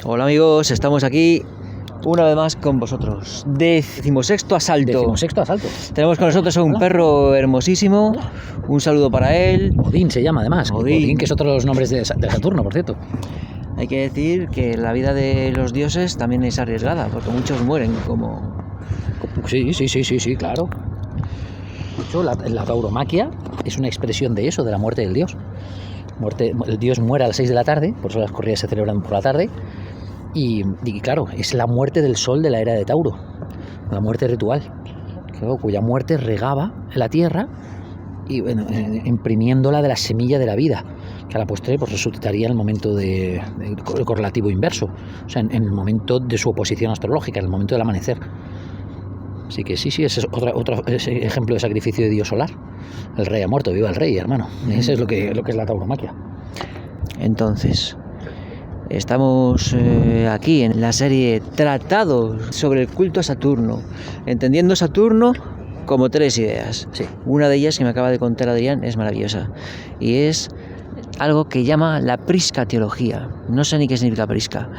Hola amigos, estamos aquí una vez más con vosotros. 16º asalto. 16º asalto. Tenemos con nosotros a un perro hermosísimo. Un saludo para él. Odín se llama además. Odín, que es otro de los nombres de Saturno, por cierto. Hay que decir que la vida de los dioses también es arriesgada, porque muchos mueren como... Sí, claro. De hecho, la tauromaquia es una expresión de eso, de la muerte del dios. El dios muere a las 6 de la tarde, por eso las corridas se celebran por la tarde. Y claro, es la muerte del sol de la era de Tauro, la muerte ritual, claro, cuya muerte regaba la tierra y bueno, imprimiéndola de la semilla de la vida, que a la postre pues, resucitaría en el momento del correlativo inverso, o sea, en el momento de su oposición astrológica, en el momento del amanecer. Así que sí, ese es otro ejemplo de sacrificio de dios solar. El rey ha muerto, viva el rey, hermano. Ese es lo que es la tauromaquia. Entonces, estamos aquí en la serie Tratados sobre el culto a Saturno, entendiendo Saturno como 3 ideas. Sí. Una de ellas que me acaba de contar Adrián es maravillosa y es algo que llama la prisca-teología. No sé ni qué significa prisca.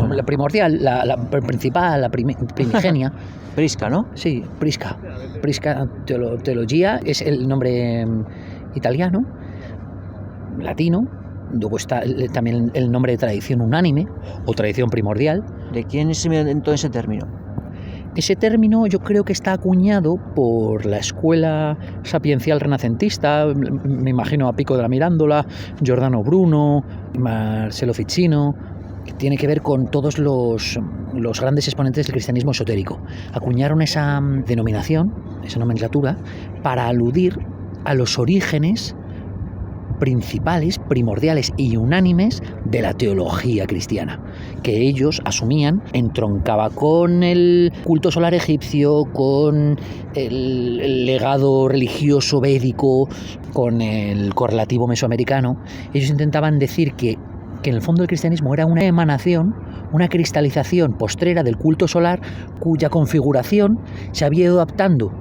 La primordial, la principal, la primigenia. Prisca, ¿no? Sí, prisca. Prisca teología es el nombre italiano, latino. Luego está también el nombre de tradición unánime o tradición primordial. ¿De quién se inventó ese término? Ese término yo creo que está acuñado por la escuela sapiencial renacentista, me imagino a Pico de la Mirandola, Giordano Bruno, Marcello Ficino, que tiene que ver con todos los grandes exponentes del cristianismo esotérico. Acuñaron esa denominación, esa nomenclatura, para aludir a los orígenes principales, primordiales y unánimes de la teología cristiana, que ellos asumían entroncaba con el culto solar egipcio, con el legado religioso védico, con el correlativo mesoamericano. Ellos intentaban decir que en el fondo el cristianismo era una emanación, una cristalización postrera del culto solar, cuya configuración se había ido adaptando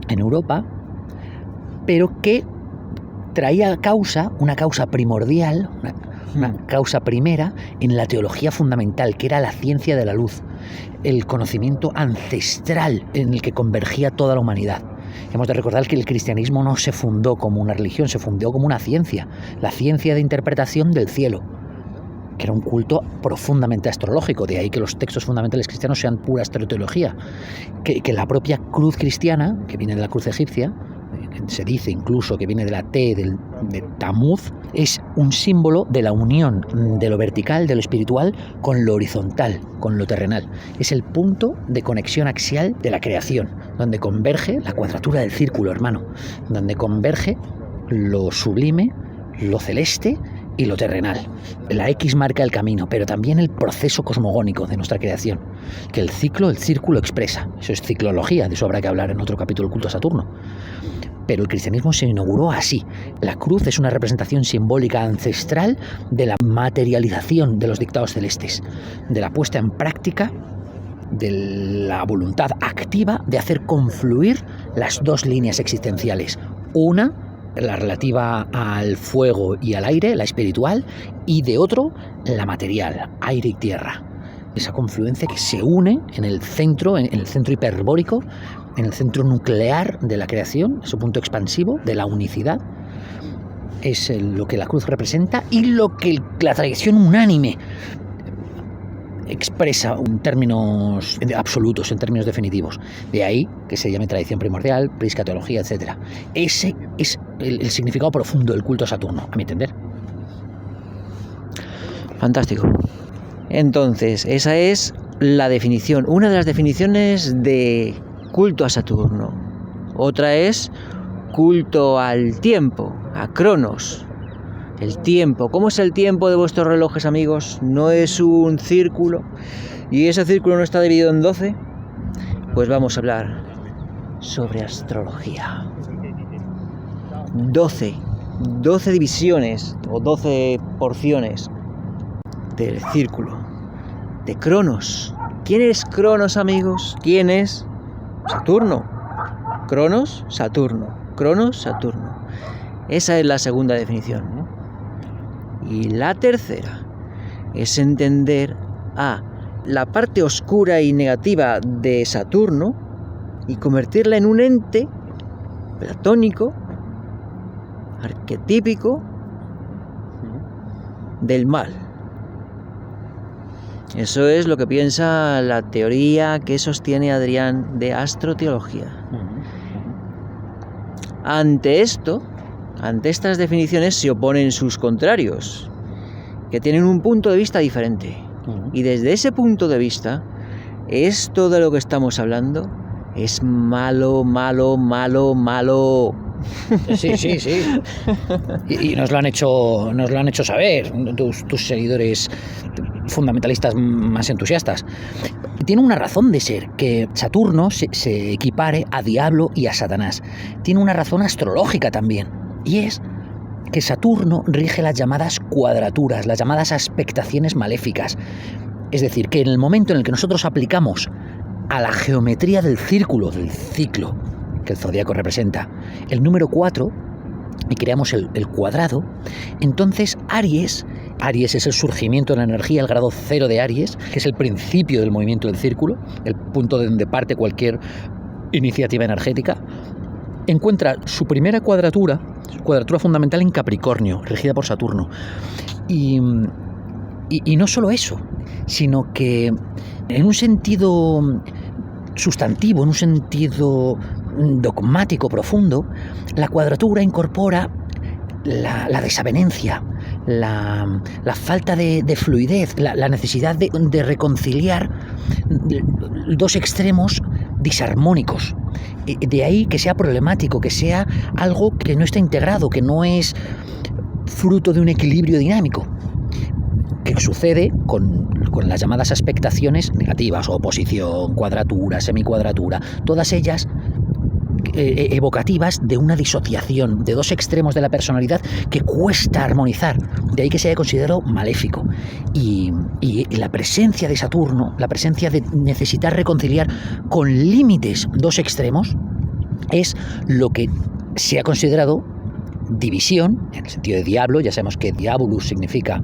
en Europa, pero que traía una causa primordial, una causa primera en la teología fundamental, que era la ciencia de la luz, el conocimiento ancestral en el que convergía toda la humanidad. Hemos de recordar que el cristianismo no se fundó como una religión, se fundó como una ciencia, la ciencia de interpretación del cielo, que era un culto profundamente astrológico, de ahí que los textos fundamentales cristianos sean pura astroteología, que la propia cruz cristiana, que viene de la cruz egipcia, se dice incluso que viene de la T de Tamuz, es un símbolo de la unión de lo vertical, de lo espiritual, con lo horizontal, con lo terrenal. Es el punto de conexión axial de la creación, donde converge la cuadratura del círculo, hermano, donde converge lo sublime, lo celeste y lo terrenal. La X marca el camino, pero también el proceso cosmogónico de nuestra creación, que el círculo expresa. Eso es ciclología, de eso habrá que hablar en otro capítulo del culto a Saturno. Pero el cristianismo se inauguró así. La cruz es una representación simbólica ancestral de la materialización de los dictados celestes, de la puesta en práctica de la voluntad activa de hacer confluir las dos líneas existenciales. Una, la relativa al fuego y al aire, la espiritual, y de otro, la material, aire y tierra. Esa confluencia que se une en el centro hiperbórico, en el centro nuclear de la creación, su punto expansivo de la unicidad, es lo que la cruz representa y lo que la tradición unánime expresa en términos absolutos, en términos definitivos. De ahí que se llame tradición primordial, prisca-teología, etc. Ese es el significado profundo del culto a Saturno, a mi entender. Fantástico. Entonces, esa es la definición, una de las definiciones de culto a Saturno. Otra es culto al tiempo, a Cronos. El tiempo. ¿Cómo es el tiempo de vuestros relojes, amigos? ¿No es un círculo? ¿Y ese círculo no está dividido en 12? Pues vamos a hablar sobre astrología. 12 divisiones o 12 porciones del círculo de Cronos. ¿Quién es Cronos, amigos? ¿Quién es? Saturno. Cronos, Saturno. Cronos, Saturno. Esa es la segunda definición, ¿no? Y la tercera es entender a la parte oscura y negativa de Saturno y convertirla en un ente platónico, arquetípico del mal. Eso es lo que piensa la teoría que sostiene Adrián de astroteología. Ante estas definiciones se oponen sus contrarios, que tienen un punto de vista diferente. Y desde ese punto de vista, esto de lo que estamos hablando es malo, malo, malo, malo. Sí. Y nos lo han hecho saber tus seguidores fundamentalistas más entusiastas. Tiene una razón de ser, que Saturno se equipare a Diablo y a Satanás. Tiene una razón astrológica también, y es que Saturno rige las llamadas cuadraturas, las llamadas aspectaciones maléficas. Es decir, que en el momento en el que nosotros aplicamos a la geometría del círculo, del ciclo que el zodíaco representa, el número 4, y creamos el cuadrado, entonces Aries es el surgimiento de la energía, el grado 0 de Aries, que es el principio del movimiento del círculo, el punto de donde parte cualquier iniciativa energética, encuentra su primera cuadratura fundamental en Capricornio, regida por Saturno. Y no solo eso, sino que en un sentido sustantivo, en un sentido dogmático profundo, la cuadratura incorpora la desavenencia, la falta de fluidez, la necesidad de reconciliar dos extremos disarmónicos. De ahí que sea problemático, que sea algo que no está integrado, que no es fruto de un equilibrio dinámico, que sucede con las llamadas aspectaciones negativas, oposición, cuadratura, semicuadratura, todas ellas evocativas de una disociación, de dos extremos de la personalidad que cuesta armonizar, de ahí que se haya considerado maléfico. Y la presencia de Saturno, la presencia de necesitar reconciliar con límites dos extremos, es lo que se ha considerado división, en el sentido de diablo. Ya sabemos que diabolus significa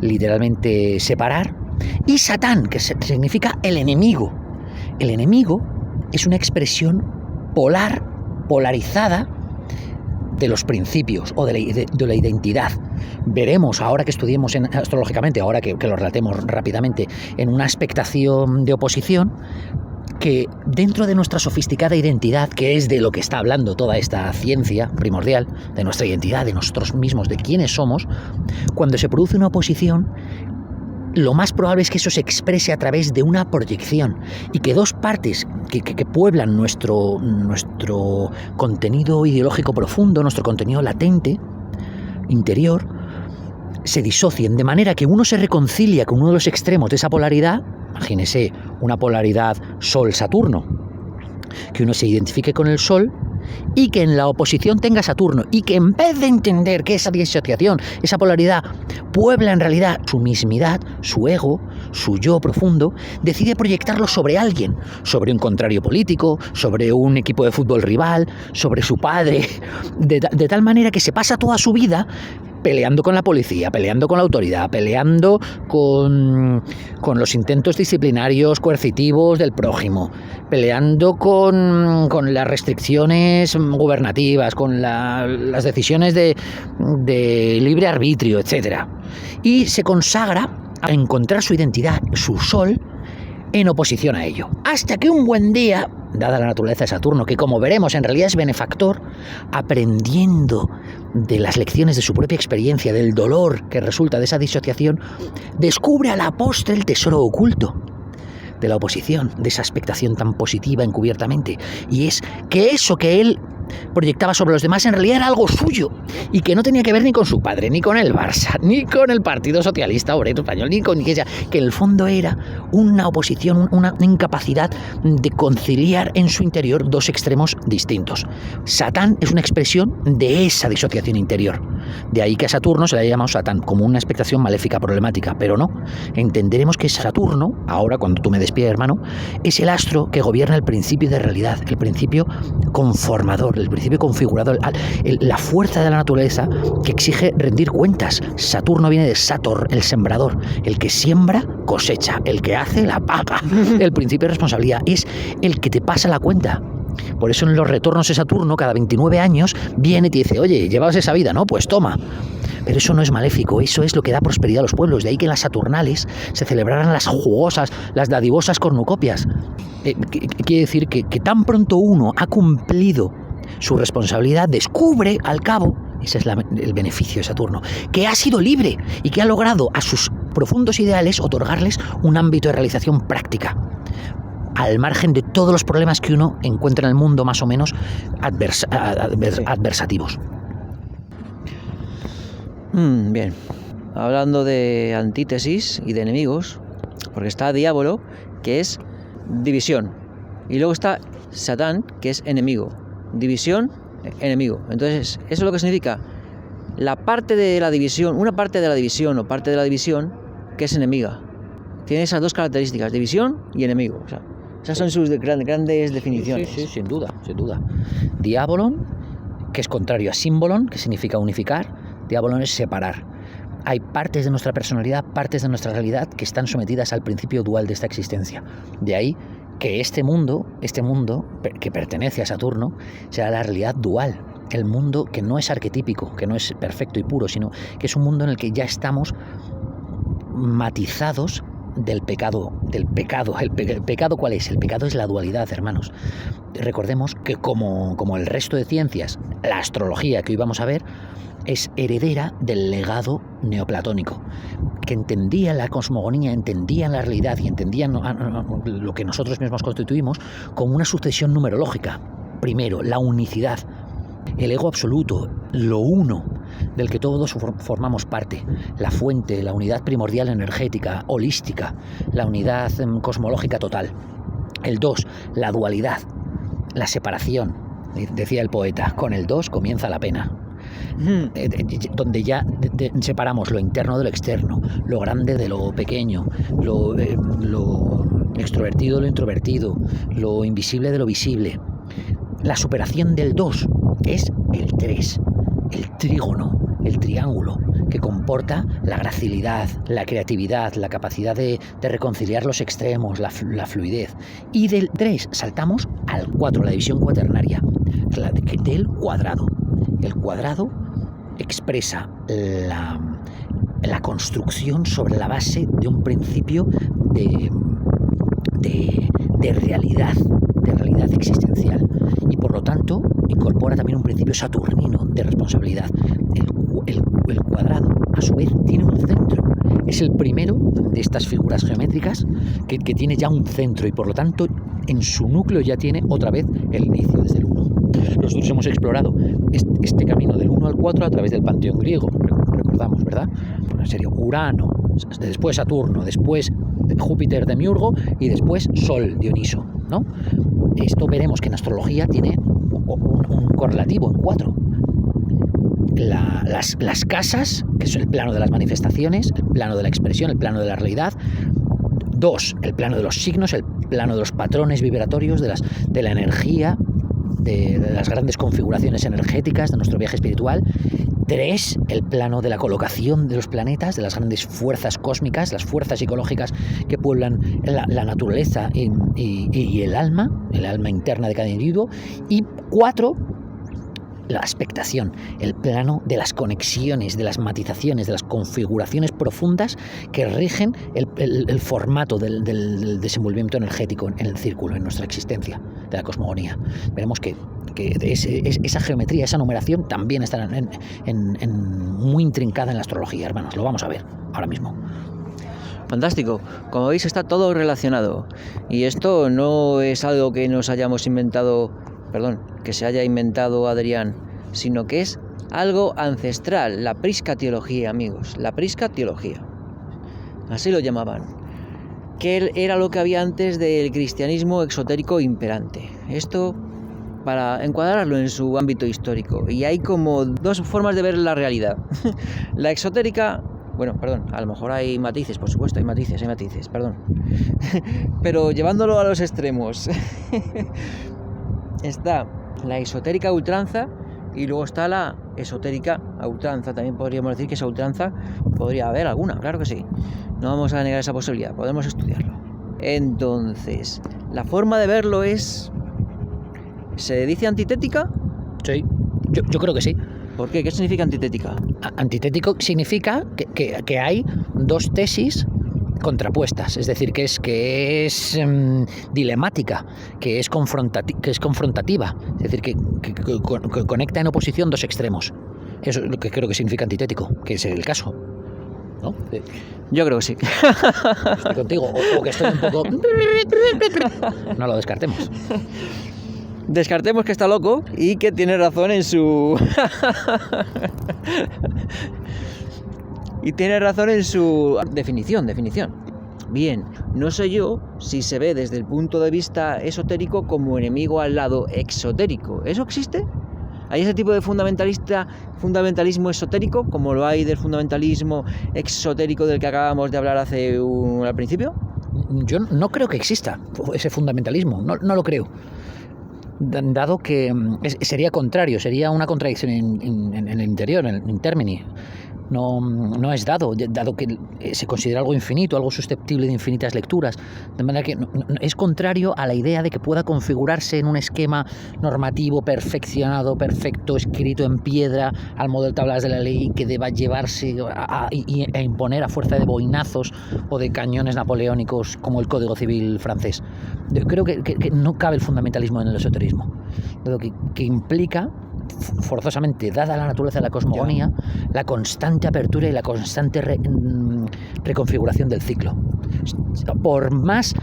literalmente separar, y Satán, que significa el enemigo. El enemigo es una expresión polarizada de los principios o de la identidad. Veremos, ahora que estudiemos astrológicamente, ahora que lo relatemos rápidamente, en una aspectación de oposición, que dentro de nuestra sofisticada identidad, que es de lo que está hablando toda esta ciencia primordial, de nuestra identidad, de nosotros mismos, de quiénes somos, cuando se produce una oposición, lo más probable es que eso se exprese a través de una proyección, y que dos partes que pueblan nuestro contenido ideológico profundo, nuestro contenido latente, interior, se disocien, de manera que uno se reconcilia con uno de los extremos de esa polaridad. Imagínese una polaridad Sol-Saturno, que uno se identifique con el Sol y que en la oposición tenga Saturno, y que en vez de entender que esa disociación, esa polaridad puebla en realidad su mismidad, su ego, su yo profundo, decide proyectarlo sobre alguien, sobre un contrario político, sobre un equipo de fútbol rival, sobre su padre, de tal manera que se pasa toda su vida peleando con la policía, peleando con la autoridad, peleando con los intentos disciplinarios coercitivos del prójimo, peleando con las restricciones gubernativas, con las decisiones de libre arbitrio, etc. Y se consagra a encontrar su identidad, su sol, en oposición a ello. Hasta que un buen día, dada la naturaleza de Saturno, que como veremos en realidad es benefactor, aprendiendo de las lecciones de su propia experiencia, del dolor que resulta de esa disociación, descubre a la postre el tesoro oculto de la oposición, de esa expectación tan positiva encubiertamente, y es que eso que él proyectaba sobre los demás en realidad era algo suyo, y que no tenía que ver ni con su padre, ni con el Barça, ni con el Partido Socialista Obrero Español, ni con que en el fondo era una oposición, una incapacidad de conciliar en su interior dos extremos distintos. Satán es una expresión de esa disociación interior. De ahí que a Saturno se le haya llamado Satán, como una expectación maléfica, problemática, pero no. Entenderemos que Saturno, ahora cuando tú me despides, hermano, es el astro que gobierna el principio de realidad, el principio conformador, el principio configurador, la fuerza de la naturaleza que exige rendir cuentas. Saturno viene de Sator, el sembrador, el que siembra, cosecha, el que hace, la paga. El principio de responsabilidad es el que te pasa la cuenta. Por eso en los retornos de Saturno, cada 29 años, viene y te dice, oye, llevabas esa vida, ¿no? Pues toma. Pero eso no es maléfico, eso es lo que da prosperidad a los pueblos. De ahí que en las Saturnales se celebraran las jugosas, las dadivosas cornucopias. Quiere decir que tan pronto uno ha cumplido su responsabilidad, descubre al cabo, ese es el beneficio de Saturno, que ha sido libre y que ha logrado a sus profundos ideales otorgarles un ámbito de realización práctica, al margen de todos los problemas que uno encuentra en el mundo más o menos adversativos. Bien, hablando de antítesis y de enemigos, porque está Diablo, que es división, y luego está Satán, que es enemigo. División, enemigo. Entonces, eso es lo que significa la parte de la división, una parte de la división o parte de la división que es enemiga. Tiene esas dos características, división y enemigo. O sea, esas son sus grandes definiciones. Sí, sin duda. Diabolon, que es contrario a símbolon, que significa unificar. Diabolon es separar. Hay partes de nuestra personalidad, partes de nuestra realidad que están sometidas al principio dual de esta existencia. De ahí que este mundo que pertenece a Saturno sea la realidad dual, el mundo que no es arquetípico, que no es perfecto y puro, sino que es un mundo en el que ya estamos matizados del pecado. ¿El pecado cuál es? El pecado es la dualidad, hermanos. Recordemos que como el resto de ciencias, la astrología que hoy vamos a ver es heredera del legado neoplatónico, que entendía la cosmogonía, entendían la realidad y entendían lo que nosotros mismos constituimos como una sucesión numerológica. Primero, la unicidad, el ego absoluto, lo uno, del que todos formamos parte, la fuente, la unidad primordial energética, holística, la unidad cosmológica total. El 2, la dualidad, la separación. Decía el poeta, con el 2 comienza la pena. Donde ya separamos lo interno de lo externo, lo grande de lo pequeño, lo extrovertido de lo introvertido, lo invisible de lo visible. La superación del 2 es el 3, el trígono, el triángulo, que comporta la gracilidad, la creatividad, la capacidad de reconciliar los extremos, la fluidez. Y del 3 saltamos al 4, la división cuaternaria, del cuadrado. El cuadrado expresa la construcción sobre la base de un principio de realidad existencial, y por lo tanto incorpora también un principio saturnino de responsabilidad. El cuadrado, a su vez, tiene un centro. Es el primero de estas figuras geométricas que tiene ya un centro y por lo tanto en su núcleo ya tiene otra vez el inicio desde el 1. Nosotros hemos explorado este camino del 1 al 4 a través del panteón griego, recordamos, ¿verdad? En serio, Urano, después Saturno, después Júpiter Demiurgo y después Sol, Dioniso, ¿no? Esto veremos que en astrología tiene un correlativo en 4. Las casas, que es el plano de las manifestaciones, el plano de la expresión, el plano de la realidad. 2, el plano de los signos, el plano de los patrones vibratorios, de la energía, de las grandes configuraciones energéticas de nuestro viaje espiritual. 3, el plano de la colocación de los planetas, de las grandes fuerzas cósmicas, las fuerzas psicológicas que pueblan la naturaleza y el alma interna de cada individuo. Y 4, la expectación, el plano de las conexiones, de las matizaciones, de las configuraciones profundas que rigen el formato del desenvolvimiento energético en el círculo, en nuestra existencia, de la cosmogonía. Veremos que esa geometría, esa numeración también está muy intrincada en la astrología, hermanos. Lo vamos a ver ahora mismo. Fantástico. Como veis, está todo relacionado. Y esto no es algo que nos hayamos inventado, que se haya inventado Adrián, sino que es algo ancestral, la prisca-teología, amigos, la prisca-teología. Así lo llamaban. Que era lo que había antes del cristianismo exotérico imperante. Esto para encuadrarlo en su ámbito histórico. Y hay como dos formas de ver la realidad. La exotérica, a lo mejor hay matices, por supuesto, hay matices, Pero llevándolo a los extremos, está la esotérica a ultranza y luego está la esotérica a ultranza. También podríamos decir que esa ultranza podría haber alguna, claro que sí. No vamos a negar esa posibilidad, podemos estudiarlo. Entonces, la forma de verlo es... ¿Se dice antitética? Sí, yo creo que sí. ¿Por qué? ¿Qué significa antitética? Antitético significa que hay dos tesis contrapuestas, es decir, que es dilemática, que es confrontativa, es decir, que conecta en oposición dos extremos. Eso es lo que creo que significa antitético, que es el caso, ¿no? Yo creo que sí. Estoy contigo, o que estoy un poco... No lo descartemos. Descartemos que está loco y que tiene razón en su... y tiene razón en su definición. Bien, no sé yo si se ve desde el punto de vista esotérico como enemigo al lado exotérico. ¿Eso existe? ¿Hay ese tipo de fundamentalismo esotérico, como lo hay del fundamentalismo exotérico del que acabamos de hablar al principio? Yo no creo que exista ese fundamentalismo, no lo creo. Dado que sería contrario, sería una contradicción en el interior, in termini. No es dado que se considera algo infinito, algo susceptible de infinitas lecturas, de manera que es contrario a la idea de que pueda configurarse en un esquema normativo perfeccionado, perfecto, escrito en piedra, al modo de tablas de la ley, que deba llevarse e imponer a fuerza de boinazos o de cañones napoleónicos como el Código Civil francés. Yo creo que no cabe el fundamentalismo en el esoterismo, dado que implica forzosamente, dada la naturaleza de la cosmogonía, la constante apertura y la constante reconfiguración del ciclo. Por más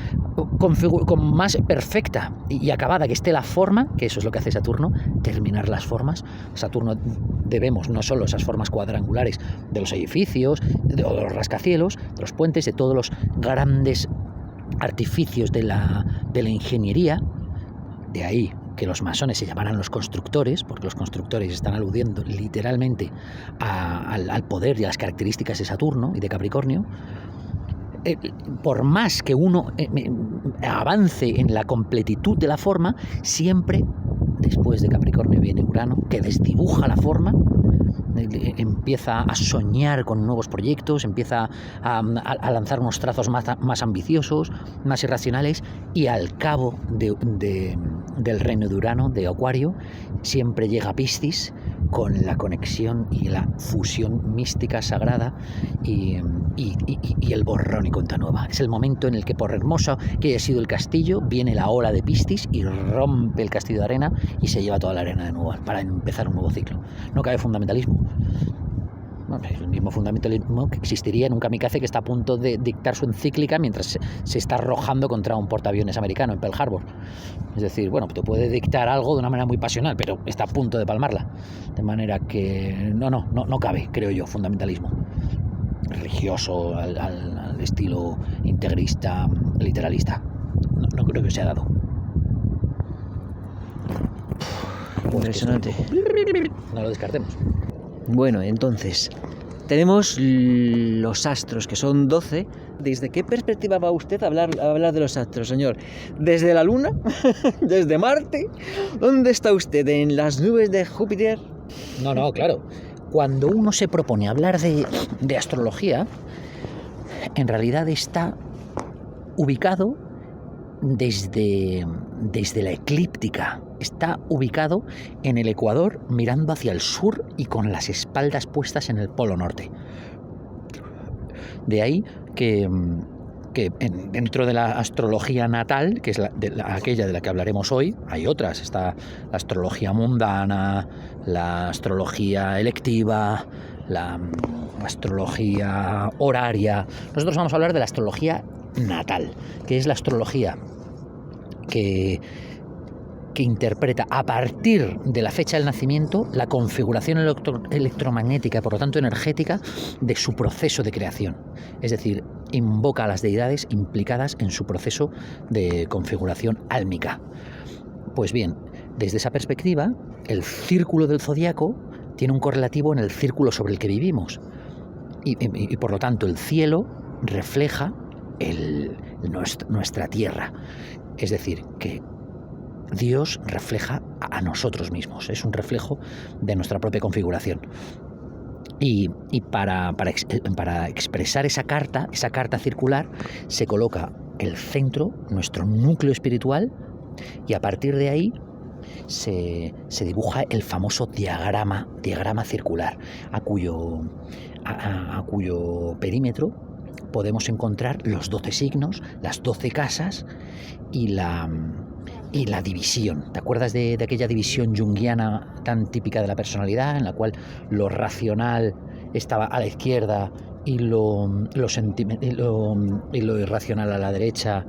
perfecta y acabada que esté la forma, que eso es lo que hace Saturno, terminar las formas. Saturno debemos no solo esas formas cuadrangulares de los edificios, de los rascacielos, de los puentes, de todos los grandes artificios de la ingeniería, de ahí que los masones se llamaran los constructores, porque los constructores están aludiendo literalmente al poder y a las características de Saturno y de Capricornio. Por más que uno avance en la completitud de la forma, siempre después de Capricornio viene Urano, que desdibuja la forma, empieza a soñar con nuevos proyectos, empieza a lanzar unos trazos más ambiciosos, más irracionales, y al cabo del reino de Urano, de Acuario, siempre llega Piscis con la conexión y la fusión mística sagrada y el borrón y cuenta nueva. Es el momento en el que, por hermoso que haya sido el castillo, viene la ola de Piscis y rompe el castillo de arena y se lleva toda la arena de nuevo para empezar un nuevo ciclo. No cabe fundamentalismo. El mismo fundamentalismo que existiría en un kamikaze que está a punto de dictar su encíclica mientras se está arrojando contra un portaaviones americano en Pearl Harbor. Es decir, bueno, te puede dictar algo de una manera muy pasional, pero está a punto de palmarla. De manera que no cabe, creo yo, fundamentalismo religioso al estilo integrista, literalista. No creo que sea dado. Impresionante. No lo descartemos. Bueno, entonces, tenemos los astros, que son 12. ¿Desde qué perspectiva va usted a hablar de los astros, señor? ¿Desde la Luna? ¿Desde Marte? ¿Dónde está usted? ¿En las nubes de Júpiter? No, claro. Cuando uno se propone hablar de astrología, en realidad está ubicado desde la eclíptica. Está ubicado en el ecuador, mirando hacia el sur y con las espaldas puestas en el polo norte. De ahí que dentro de la astrología natal, que es aquella de la que hablaremos hoy, hay otras. Está la astrología mundana, la astrología electiva, la astrología horaria. Nosotros vamos a hablar de la astrología natal, que es la astrología que interpreta a partir de la fecha del nacimiento la configuración electromagnética, por lo tanto energética, de su proceso de creación. Es decir, invoca a las deidades implicadas en su proceso de configuración álmica. Pues bien, desde esa perspectiva, el círculo del zodiaco tiene un correlativo en el círculo sobre el que vivimos. Y por lo tanto, el cielo refleja nuestra Tierra. Es decir, que Dios refleja a nosotros mismos, es un reflejo de nuestra propia configuración. Y para expresar esa carta circular, se coloca el centro, nuestro núcleo espiritual, y a partir de ahí se dibuja el famoso diagrama circular, a cuyo perímetro podemos encontrar los 12 signos, las 12 casas y la división. ¿Te acuerdas de aquella división junguiana tan típica de la personalidad, en la cual lo racional estaba a la izquierda y lo irracional a la derecha,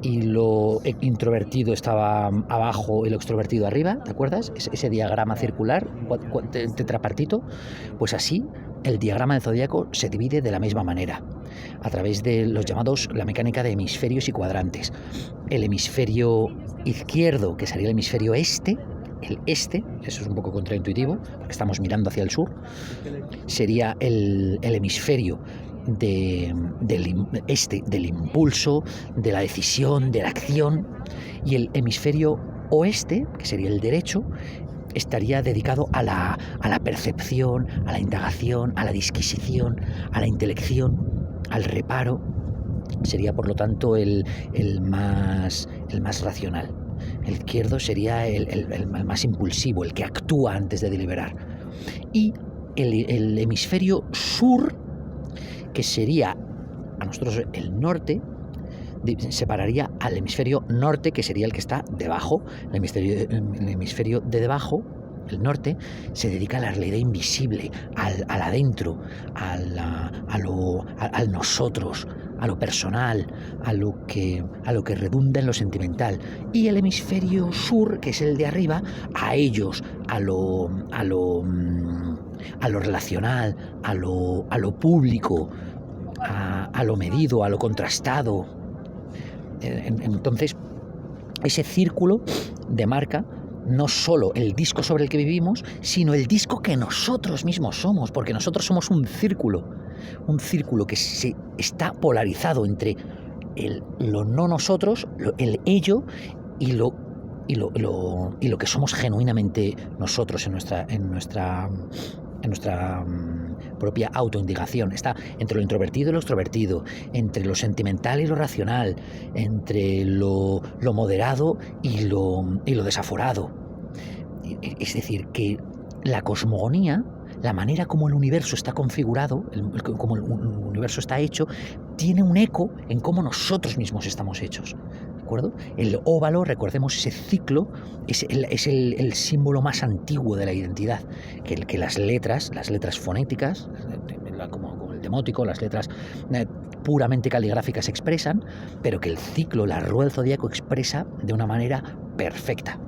y lo introvertido estaba abajo y lo extrovertido arriba? ¿Te acuerdas? Ese diagrama circular tetrapartito. Pues así el diagrama del zodíaco se divide de la misma manera, a través de los llamados, la mecánica de hemisferios y cuadrantes. El hemisferio izquierdo, que sería el hemisferio este, eso es un poco contraintuitivo, porque estamos mirando hacia el sur, sería el hemisferio del impulso, de la decisión, de la acción, y el hemisferio oeste, que sería el derecho, estaría dedicado a la percepción, a la indagación, a la disquisición, a la intelección, al reparo. Sería, por lo tanto, el más racional. El izquierdo sería el más impulsivo, el que actúa antes de deliberar. Y el hemisferio sur, que sería a nosotros el norte, separaría al hemisferio norte, que sería el que está debajo. El hemisferio de debajo, el norte, se dedica a la realidad invisible, al adentro, al nosotros, a lo personal, a lo que redunda en lo sentimental. Y el hemisferio sur, que es el de arriba, a ellos, a lo relacional, a lo público, a lo medido, a lo contrastado. Entonces, ese círculo demarca no solo el disco sobre el que vivimos, sino el disco que nosotros mismos somos, porque nosotros somos un círculo que se está polarizado entre lo no nosotros, el ello, y lo que somos genuinamente nosotros en nuestra propia autoindicación. Está entre lo introvertido y lo extrovertido, entre lo sentimental y lo racional, entre lo moderado y lo desaforado. Es decir, que la cosmogonía, la manera como el universo está configurado, como el universo está hecho, tiene un eco en cómo nosotros mismos estamos hechos. ¿De acuerdo? El óvalo, recordemos, ese ciclo, es el símbolo más antiguo de la identidad, que las letras fonéticas, como el demótico, las letras puramente caligráficas expresan, pero que el ciclo, la rueda del zodíaco, expresa de una manera perfecta.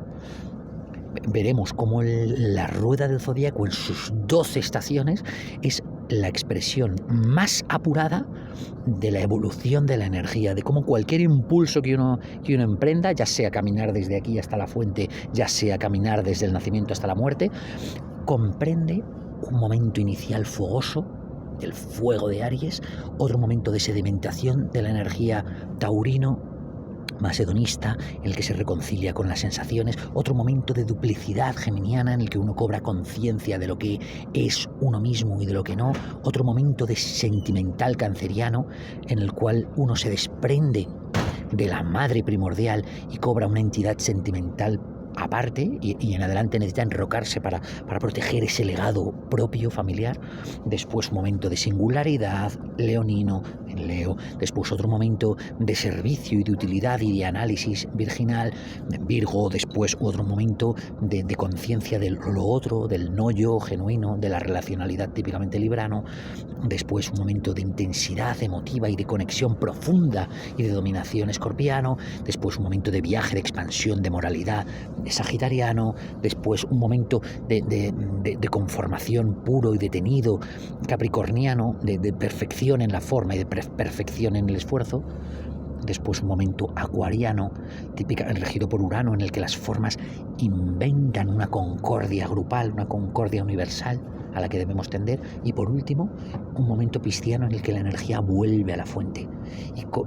Veremos cómo la rueda del zodíaco en sus 12 estaciones es la expresión más apurada de la evolución de la energía, de cómo cualquier impulso que uno emprenda, ya sea caminar desde aquí hasta la fuente, ya sea caminar desde el nacimiento hasta la muerte, comprende un momento inicial fogoso del fuego de Aries, otro momento de sedimentación de la energía taurino, más hedonista, en el que se reconcilia con las sensaciones, otro momento de duplicidad geminiana en el que uno cobra conciencia de lo que es uno mismo y de lo que no, otro momento de sentimental canceriano en el cual uno se desprende de la madre primordial y cobra una entidad sentimental aparte, y en adelante necesita enrocarse para proteger ese legado propio familiar. Después un momento de singularidad leonino en Leo, después otro momento de servicio y de utilidad y de análisis virginal en Virgo, después otro momento de conciencia de lo otro, del no yo genuino, de la relacionalidad típicamente librano, después un momento de intensidad emotiva y de conexión profunda y de dominación escorpiano, después un momento de viaje, de expansión, de moralidad sagitariano, después un momento de conformación puro y detenido capricorniano, de perfección en la forma y de perfección en el esfuerzo, después un momento acuariano, regido por Urano, en el que las formas inventan una concordia grupal, una concordia universal a la que debemos tender, y por último un momento pisciano en el que la energía vuelve a la fuente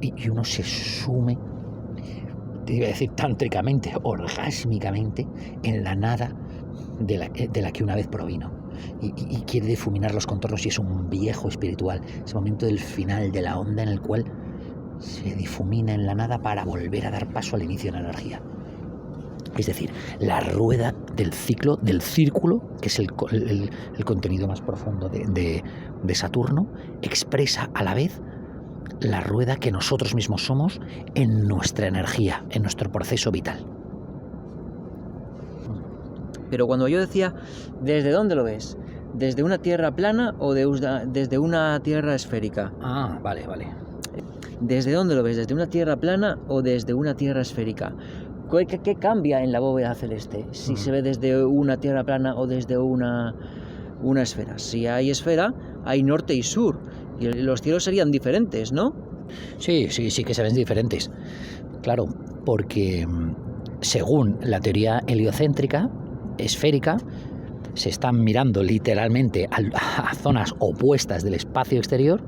y uno se sume te iba a decir tántricamente, orgásmicamente, en la nada de la que una vez provino. Y quiere difuminar los contornos y es un viejo espiritual, ese momento del final de la onda en el cual se difumina en la nada para volver a dar paso al inicio de la energía. Es decir, la rueda del ciclo, del círculo, que es el contenido más profundo de Saturno, expresa a la vez la rueda que nosotros mismos somos en nuestra energía, en nuestro proceso vital. Pero cuando yo decía, ¿desde dónde lo ves? ¿Desde una Tierra plana o desde una Tierra esférica? Ah, vale. ¿Desde dónde lo ves? ¿Desde una Tierra plana o desde una Tierra esférica? ¿Qué cambia en la bóveda celeste si se ve desde una Tierra plana o desde una esfera? Si hay esfera, hay norte y sur, y los cielos serían diferentes, ¿no? Sí que se ven diferentes. Claro, porque según la teoría heliocéntrica, esférica, se están mirando literalmente a zonas opuestas del espacio exterior,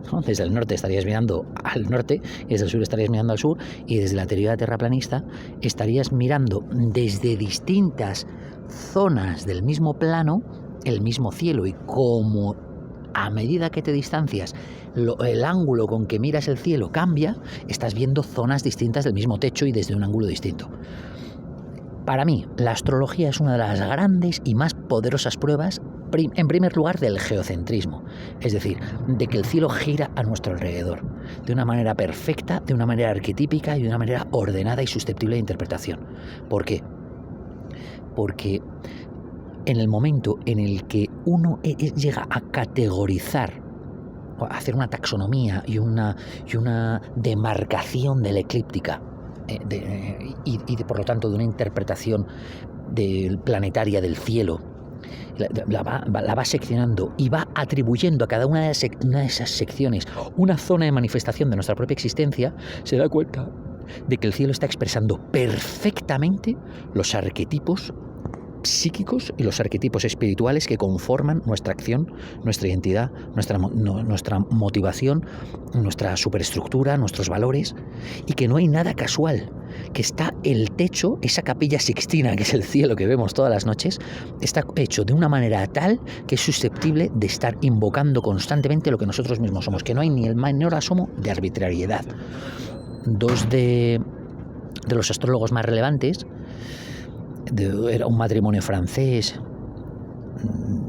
¿no? Desde el norte estarías mirando al norte, y desde el sur estarías mirando al sur, y desde la teoría terraplanista estarías mirando desde distintas zonas del mismo plano el mismo cielo, y como a medida que te distancias el ángulo con que miras el cielo cambia, estás viendo zonas distintas del mismo techo y desde un ángulo distinto. Para mí, la astrología es una de las grandes y más poderosas pruebas, en primer lugar, del geocentrismo, es decir, de que el cielo gira a nuestro alrededor, de una manera perfecta, de una manera arquetípica y de una manera ordenada y susceptible de interpretación. ¿Por qué? Porque en el momento en el que uno llega a categorizar, a hacer una taxonomía y una demarcación de la eclíptica, y por lo tanto de una interpretación planetaria del cielo, la va seccionando y va atribuyendo a cada una de esas secciones una zona de manifestación de nuestra propia existencia, se da cuenta de que el cielo está expresando perfectamente los arquetipos psíquicos y los arquetipos espirituales que conforman nuestra acción, nuestra identidad, nuestra motivación, nuestra superestructura, nuestros valores, y que no hay nada casual, que está el techo, esa capilla sixtina que es el cielo que vemos todas las noches, está hecho de una manera tal que es susceptible de estar invocando constantemente lo que nosotros mismos somos, que no hay ni el menor asomo de arbitrariedad. Dos de los astrólogos más relevantes, era un matrimonio francés,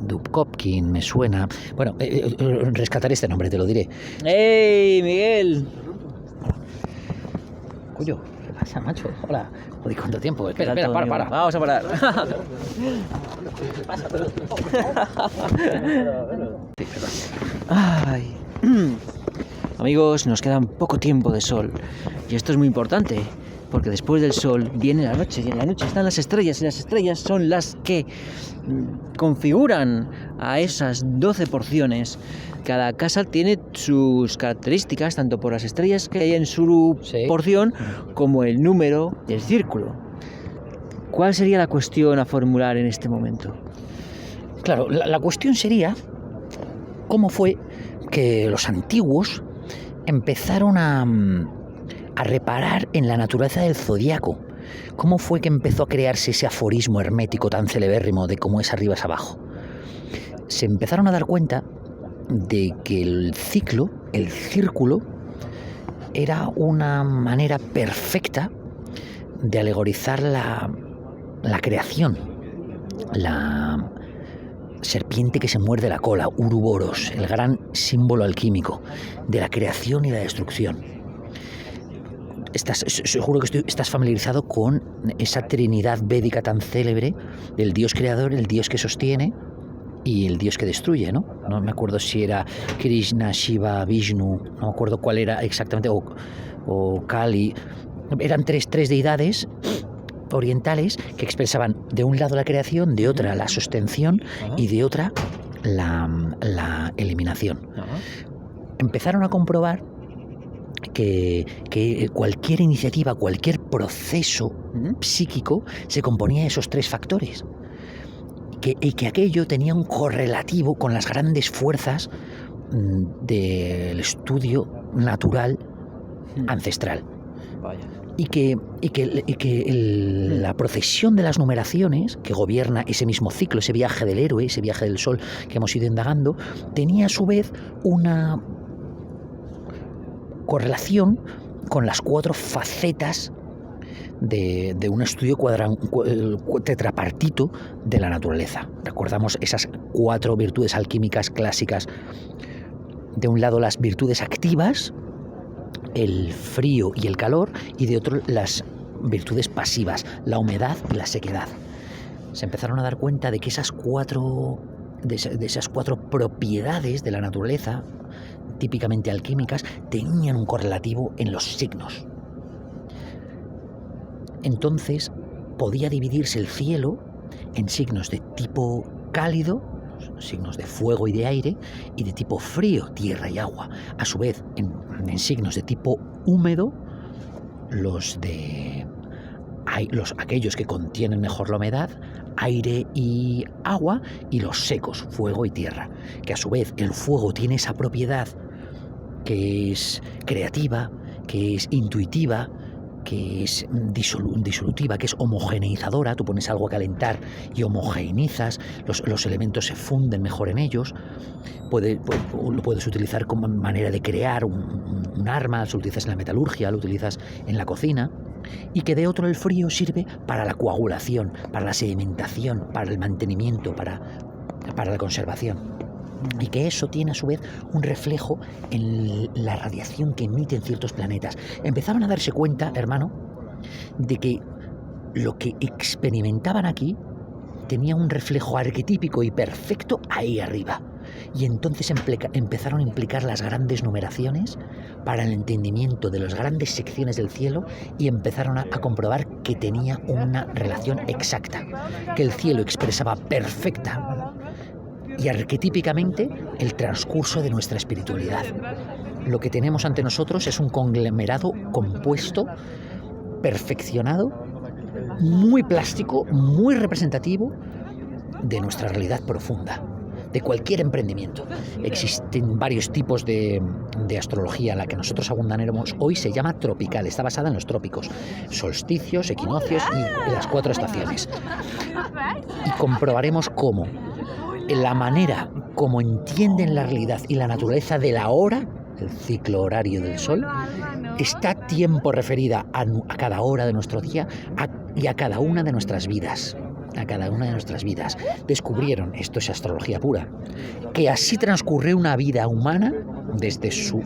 Dubkovkin, me suena. Bueno, rescataré este nombre, te lo diré. ¡Ey, Miguel! Cuyo, ¿qué pasa, macho? Hola. Joder, ¿cuánto tiempo? Espera, para. Vamos a parar. Ay. Amigos, nos queda poco tiempo de sol. Y esto es muy importante, porque después del sol viene la noche, y en la noche están las estrellas, y las estrellas son las que configuran a esas 12 porciones. Cada casa tiene sus características, tanto por las estrellas que hay en su porción, como el número del círculo. ¿Cuál sería la cuestión a formular en este momento? Claro, la cuestión sería cómo fue que los antiguos empezaron a reparar en la naturaleza del zodiaco. ¿Cómo fue que empezó a crearse ese aforismo hermético tan celebérrimo de cómo es arriba es abajo? Se empezaron a dar cuenta de que el ciclo, el círculo, era una manera perfecta de alegorizar la creación. La serpiente que se muerde la cola, Uruboros, el gran símbolo alquímico de la creación y la destrucción. Seguro que estás familiarizado con esa trinidad védica tan célebre del dios creador, el dios que sostiene y el dios que destruye, ¿no? No me acuerdo si era Krishna, Shiva, Vishnu, no me acuerdo cuál era exactamente, o Kali. Eran tres deidades orientales que expresaban de un lado la creación, de otra la sostención y de otra la eliminación. Empezaron a comprobar que cualquier iniciativa, cualquier proceso psíquico se componía de esos tres factores, y que aquello tenía un correlativo con las grandes fuerzas del estudio natural ancestral. Vaya. La procesión de las numeraciones que gobierna ese mismo ciclo, ese viaje del héroe, ese viaje del sol que hemos ido indagando, tenía a su vez una correlación con las 4 facetas de un estudio tetrapartito de la naturaleza. Recordamos esas 4 virtudes alquímicas clásicas. De un lado las virtudes activas, el frío y el calor, y de otro las virtudes pasivas, la humedad y la sequedad. Se empezaron a dar cuenta de que esas 4 propiedades de la naturaleza, típicamente alquímicas, tenían un correlativo en los signos. Entonces podía dividirse el cielo en signos de tipo cálido, signos de fuego y de aire, y de tipo frío, tierra y agua. A su vez, en signos de tipo húmedo, aquellos que contienen mejor la humedad, aire y agua, y los secos, fuego y tierra. Que a su vez el fuego tiene esa propiedad que es creativa, que es intuitiva, que es disolutiva, que es homogeneizadora. Tú pones algo a calentar y homogeneizas, los elementos se funden mejor en ellos. Lo puedes utilizar como manera de crear un arma, lo utilizas en la metalurgia, lo utilizas en la cocina. Y que de otro, el frío sirve para la coagulación, para la sedimentación, para el mantenimiento, para la conservación. Y que eso tiene a su vez un reflejo en la radiación que emiten ciertos planetas. Empezaron a darse cuenta, hermano, de que lo que experimentaban aquí tenía un reflejo arquetípico y perfecto ahí arriba. Y entonces empezaron a implicar las grandes numeraciones para el entendimiento de las grandes secciones del cielo, y empezaron a comprobar que tenía una relación exacta, que el cielo expresaba perfecta y arquetípicamente el transcurso de nuestra espiritualidad. Lo que tenemos ante nosotros es un conglomerado compuesto, perfeccionado, muy plástico, muy representativo de nuestra realidad profunda, de cualquier emprendimiento. Existen varios tipos de astrología. La que nosotros abundaremos hoy se llama tropical, está basada en los trópicos, solsticios, equinoccios y las 4 estaciones. Y comprobaremos cómo la manera como entienden la realidad y la naturaleza de la hora, el ciclo horario del sol, está a tiempo referida a cada hora de nuestro día y a cada una de nuestras vidas. A cada una de nuestras vidas. Descubrieron, esto es astrología pura, que así transcurre una vida humana desde su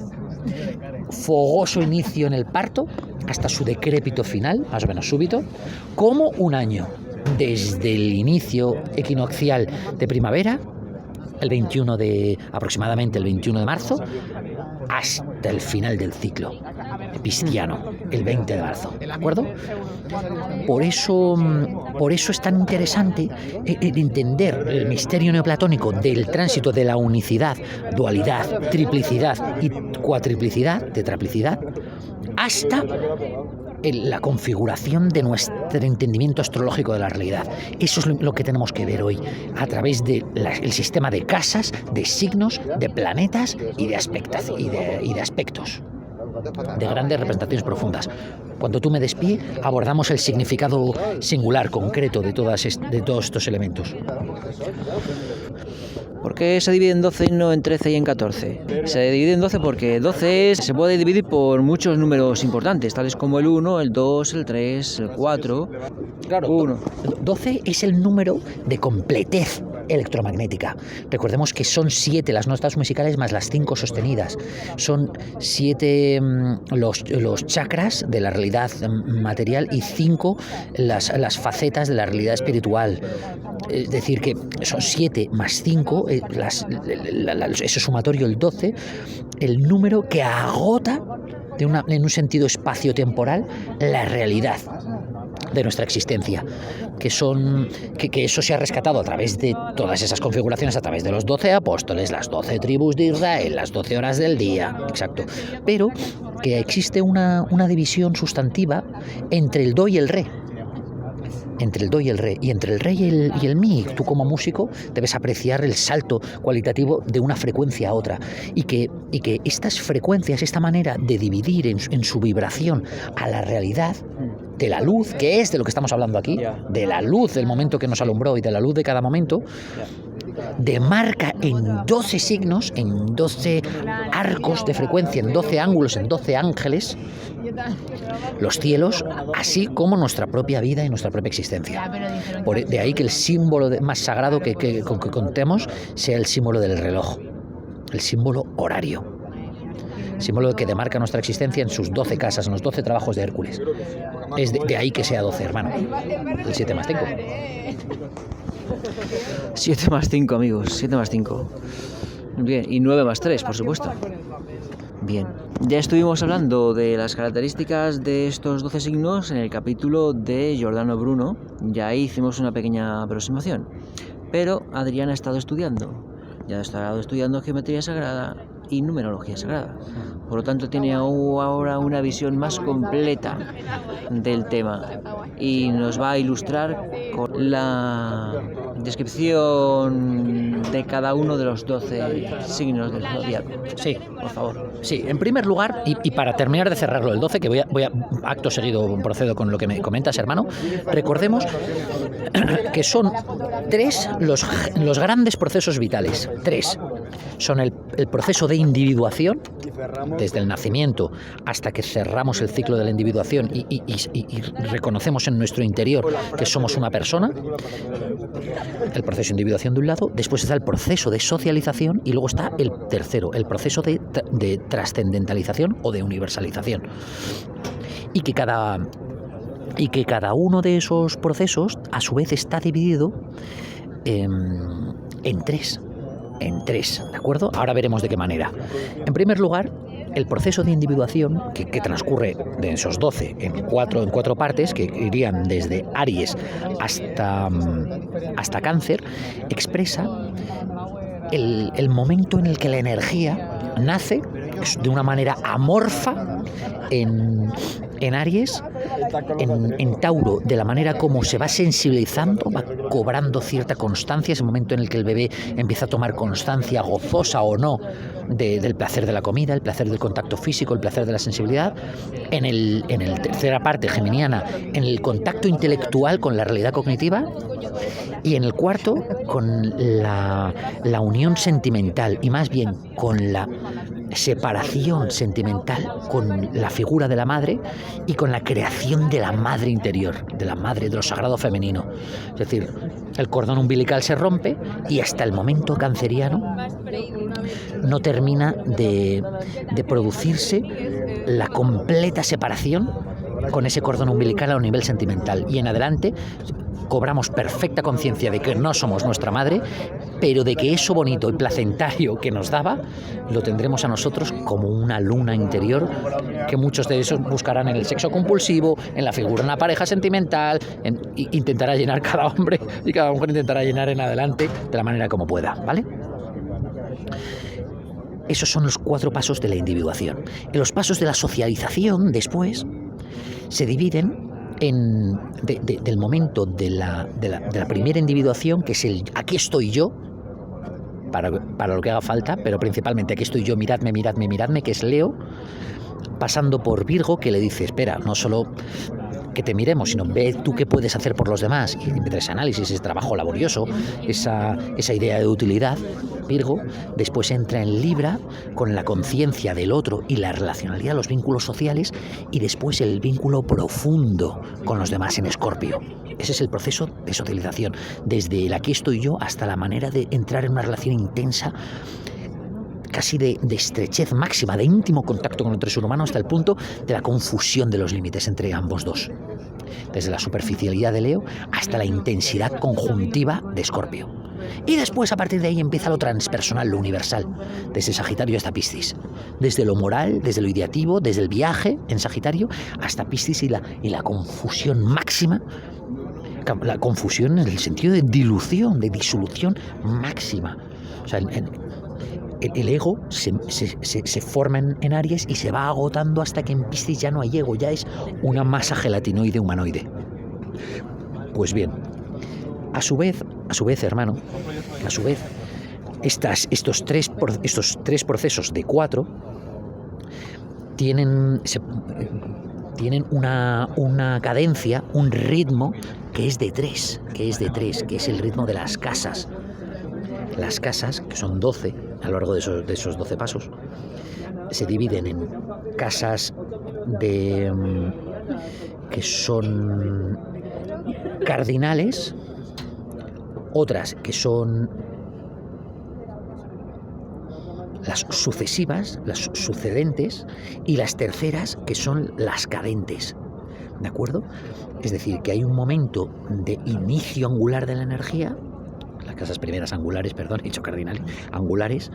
fogoso inicio en el parto hasta su decrépito final, más o menos súbito, como un año. Desde el inicio equinoccial de primavera, aproximadamente el 21 de marzo, hasta el final del ciclo pisciano, el 20 de marzo, ¿de acuerdo? Por eso es tan interesante entender el misterio neoplatónico del tránsito de la unicidad, dualidad, triplicidad y cuatriplicidad, tetraplicidad, hasta la configuración de nuestro entendimiento astrológico de la realidad. Eso es lo que tenemos que ver hoy a través del sistema de casas, de signos, de planetas y de aspectos, de grandes representaciones profundas. Cuando tú me des pie, abordamos el significado singular, concreto de todos estos elementos. ¿Por qué se divide en 12 y no en 13 y en 14? Se divide en 12 porque 12 se puede dividir por muchos números importantes, tales como el 1, el 2, el 3, el 4... Claro, 1. 12 es el número de completez electromagnética. Recordemos que son 7 las notas musicales más las 5 sostenidas. Son 7 los chakras de la realidad material y 5 las facetas de la realidad espiritual. Es decir, que son 7 más 5, ese sumatorio, el 12, el número que agota en un sentido espacio-temporal la realidad de nuestra existencia, que eso se ha rescatado a través de todas esas configuraciones, a través de los 12 apóstoles, las 12 tribus de Israel, las 12 horas del día, exacto, pero que existe una división sustantiva entre el do y el re. entre el do y el re, y entre el re y el mi, tú como músico debes apreciar el salto cualitativo de una frecuencia a otra, y que estas frecuencias, esta manera de dividir en su vibración a la realidad de la luz, que es de lo que estamos hablando aquí, de la luz del momento que nos alumbró y de la luz de cada momento, demarca en 12 signos, en 12 arcos de frecuencia, en 12 ángulos, en 12 ángeles, los cielos, así como nuestra propia vida y nuestra propia existencia. De ahí que el símbolo más sagrado que contemos sea el símbolo del reloj, el símbolo horario, el símbolo que demarca nuestra existencia en sus 12 casas, en los 12 trabajos de Hércules. Es de ahí que sea 12, hermano. El 7 más 5. 7 más 5, amigos, 7 más 5. Bien, y 9 más 3, por supuesto. Bien, ya estuvimos hablando de las características de estos 12 signos en el capítulo de Giordano Bruno. Ya hicimos una pequeña aproximación. Pero Adrián ha estado estudiando. Ya ha estado estudiando geometría sagrada y numerología sagrada. Por lo tanto, tiene ahora una visión más completa del tema y nos va a ilustrar con la descripción de cada uno de los 12 signos del zodiaco. Sí, por favor. Sí, en primer lugar, y para terminar de cerrarlo el 12, que voy a acto seguido procedo con lo que me comentas, hermano, recordemos que son 3 los grandes procesos vitales. 3 son el proceso de individuación, desde el nacimiento hasta que cerramos el ciclo de la individuación y reconocemos en nuestro interior que somos una persona. El proceso de individuación de un lado, después está el proceso de socialización y luego está el tercero, el proceso de trascendentalización o de universalización. Y que cada uno de esos procesos a su vez está dividido en tres, ¿de acuerdo? Ahora veremos de qué manera. En primer lugar, el proceso de individuación que transcurre de esos 12 en cuatro partes, que irían desde Aries hasta Cáncer, expresa el momento en el que la energía nace de una manera amorfa en Aries, en Tauro, de la manera como se va sensibilizando, va cobrando cierta constancia, ese momento en el que el bebé empieza a tomar constancia, gozosa o no, del placer de la comida, el placer del contacto físico, el placer de la sensibilidad. En el tercera parte geminiana, en el contacto intelectual con la realidad cognitiva, y en el cuarto con la unión sentimental, y más bien con la separación sentimental con la figura de la madre y con la creación de la madre interior, de la madre, de lo sagrado femenino. Es decir, el cordón umbilical se rompe y hasta el momento canceriano no termina de producirse la completa separación con ese cordón umbilical a un nivel sentimental, y en adelante cobramos perfecta conciencia de que no somos nuestra madre, pero de que eso bonito y placentario que nos daba lo tendremos a nosotros como una luna interior, que muchos de esos buscarán en el sexo compulsivo, en la figura de una pareja sentimental, intentará llenar cada hombre y cada mujer intentará llenar en adelante de la manera como pueda, ¿vale? Esos son los 4 pasos de la individuación. En los pasos de la socialización, después, se dividen del momento de la primera individuación, que es el aquí estoy yo, para lo que haga falta, pero principalmente aquí estoy yo, miradme, que es Leo, pasando por Virgo, que le dice, espera, no solo que te miremos, sino ve tú qué puedes hacer por los demás, y entre ese análisis, ese trabajo laborioso, esa idea de utilidad, Virgo. Después entra en Libra con la conciencia del otro y la relacionalidad, los vínculos sociales, y después el vínculo profundo con los demás en Escorpio. Ese es el proceso de socialización, desde el aquí estoy yo hasta la manera de entrar en una relación intensa, casi de estrechez máxima, de íntimo contacto con otro ser humano, hasta el punto de la confusión de los límites entre ambos dos. Desde la superficialidad de Leo hasta la intensidad conjuntiva de Escorpio. Y después, a partir de ahí, empieza lo transpersonal, lo universal, desde Sagitario hasta Piscis. Desde lo moral, desde lo ideativo, desde el viaje en Sagitario, hasta Piscis y la confusión máxima. La confusión en el sentido de dilución, de disolución máxima. O sea, el ego se forma en Aries y se va agotando hasta que en Piscis ya no hay ego, ya es una masa gelatinoide humanoide. Pues bien, a su vez, hermano, estos tres procesos de 4 tienen una cadencia, un ritmo que es de 3, que es el ritmo de las casas. Las casas, que son 12 a lo largo de esos 12 pasos, se dividen en casas que son cardinales, otras que son las sucesivas, las sucedentes, y las terceras que son las cadentes, ¿de acuerdo? Es decir, que hay un momento de inicio angular de la energía, las casas primeras angulares, he dicho cardinales, angulares,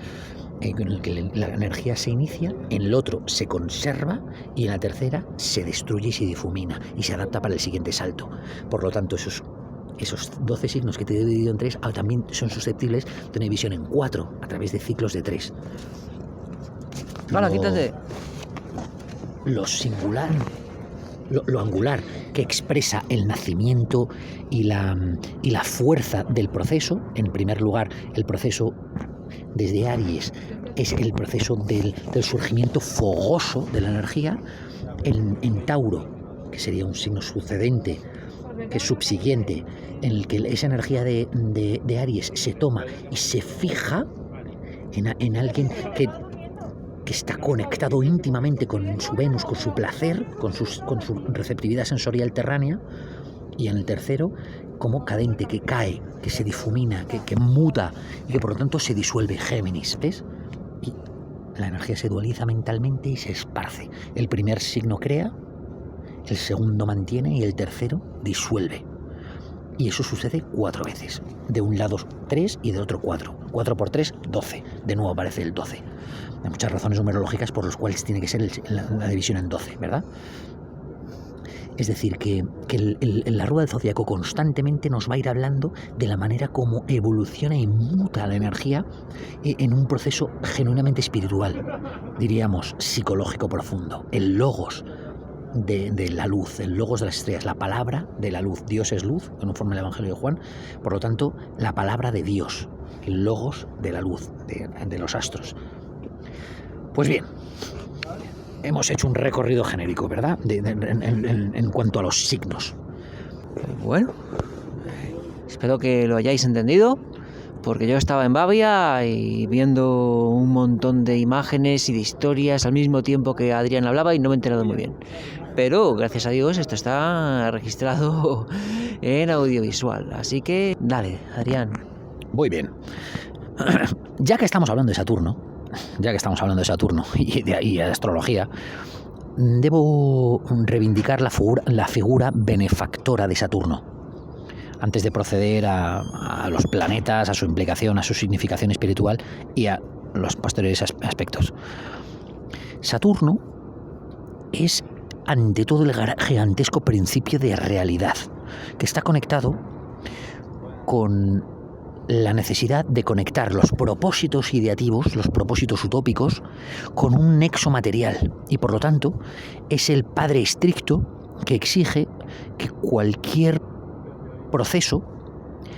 en el que la energía se inicia, en el otro se conserva y en la tercera se destruye y se difumina y se adapta para el siguiente salto. Por lo tanto, esos 12 signos que te he dividido en 3 también son susceptibles de una división en 4 a través de ciclos de 3. Vale, quítate. Lo singular, lo angular, que expresa el nacimiento y la fuerza del proceso. En primer lugar, el proceso desde Aries es el proceso del surgimiento fogoso de la energía. En Tauro, que sería un signo sucedente, que es subsiguiente, en el que esa energía de Aries se toma y se fija en alguien que está conectado íntimamente con su Venus, con su placer, con su receptividad sensorial terránea. Y en el tercero, como cadente, que cae, que se difumina, que muta y que por lo tanto se disuelve, Géminis, ¿ves? Y la energía se dualiza mentalmente y se esparce. El primer signo crea, el segundo mantiene y el tercero disuelve. Y eso sucede 4 veces. De un lado 3 y del otro 4. 4 por 3, 12. De nuevo aparece el 12. Hay muchas razones numerológicas por las cuales tiene que ser la división en 12, ¿verdad? Es decir, que la rueda del zodiaco constantemente nos va a ir hablando de la manera como evoluciona y muta la energía en un proceso genuinamente espiritual, diríamos psicológico profundo. El logos de la luz, el logos de las estrellas, la palabra de la luz. Dios es luz, conforme al Evangelio de Juan. Por lo tanto, la palabra de Dios, el logos de la luz, de los astros. Pues bien, hemos hecho un recorrido genérico, ¿verdad? En cuanto a los signos. Bueno, espero que lo hayáis entendido, porque yo estaba en Bavia y viendo un montón de imágenes y de historias al mismo tiempo que Adrián hablaba y no me he enterado muy bien. Pero, gracias a Dios, esto está registrado en audiovisual. Así que, dale, Adrián. Muy bien. Ya que estamos hablando de Saturno y de astrología, debo reivindicar la figura benefactora de Saturno, antes de proceder a los planetas, a su implicación, a su significación espiritual y a los posteriores aspectos. Saturno es, ante todo, el gigantesco principio de realidad, que está conectado con la necesidad de conectar los propósitos ideativos, los propósitos utópicos, con un nexo material, y por lo tanto es el padre estricto que exige que cualquier proceso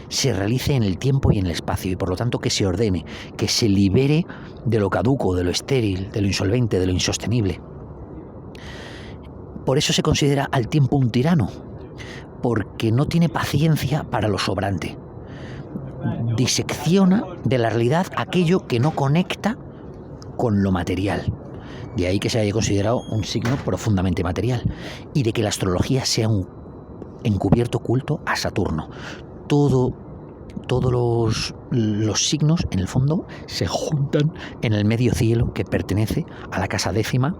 se realice en el tiempo y en el espacio, y por lo tanto que se ordene, que se libere de lo caduco, de lo estéril, de lo insolvente, de lo insostenible. Por eso se considera al tiempo un tirano, porque no tiene paciencia para lo sobrante. Disecciona de la realidad aquello que no conecta con lo material. De ahí que se haya considerado un signo profundamente material, y de que la astrología sea un encubierto culto a Saturno. Todos los signos, en el fondo, se juntan en el medio cielo que pertenece a la casa 10ª,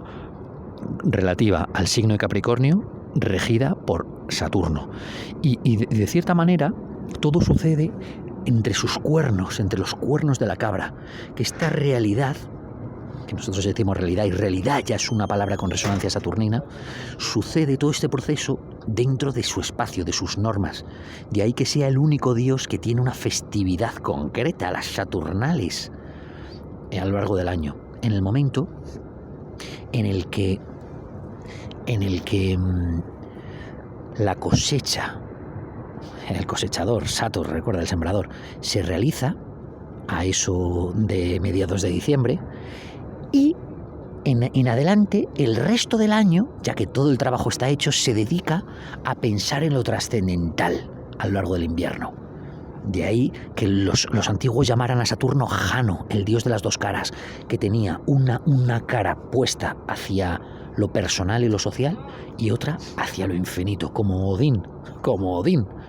relativa al signo de Capricornio, regida por Saturno. Y de cierta manera, todo sucede entre sus cuernos, entre los cuernos de la cabra, que esta realidad, que nosotros decimos realidad, y realidad ya es una palabra con resonancia saturnina, sucede todo este proceso dentro de su espacio, de sus normas. De ahí que sea el único Dios que tiene una festividad concreta, las Saturnales, a lo largo del año, en el momento en el que la cosecha el cosechador, Saturn, recuerda, el sembrador, se realiza a eso de mediados de diciembre y en adelante, el resto del año, ya que todo el trabajo está hecho, se dedica a pensar en lo trascendental a lo largo del invierno. De ahí que los antiguos llamaran a Saturno Jano, el dios de las dos caras, que tenía una cara puesta hacia lo personal y lo social y otra hacia lo infinito, como Odín,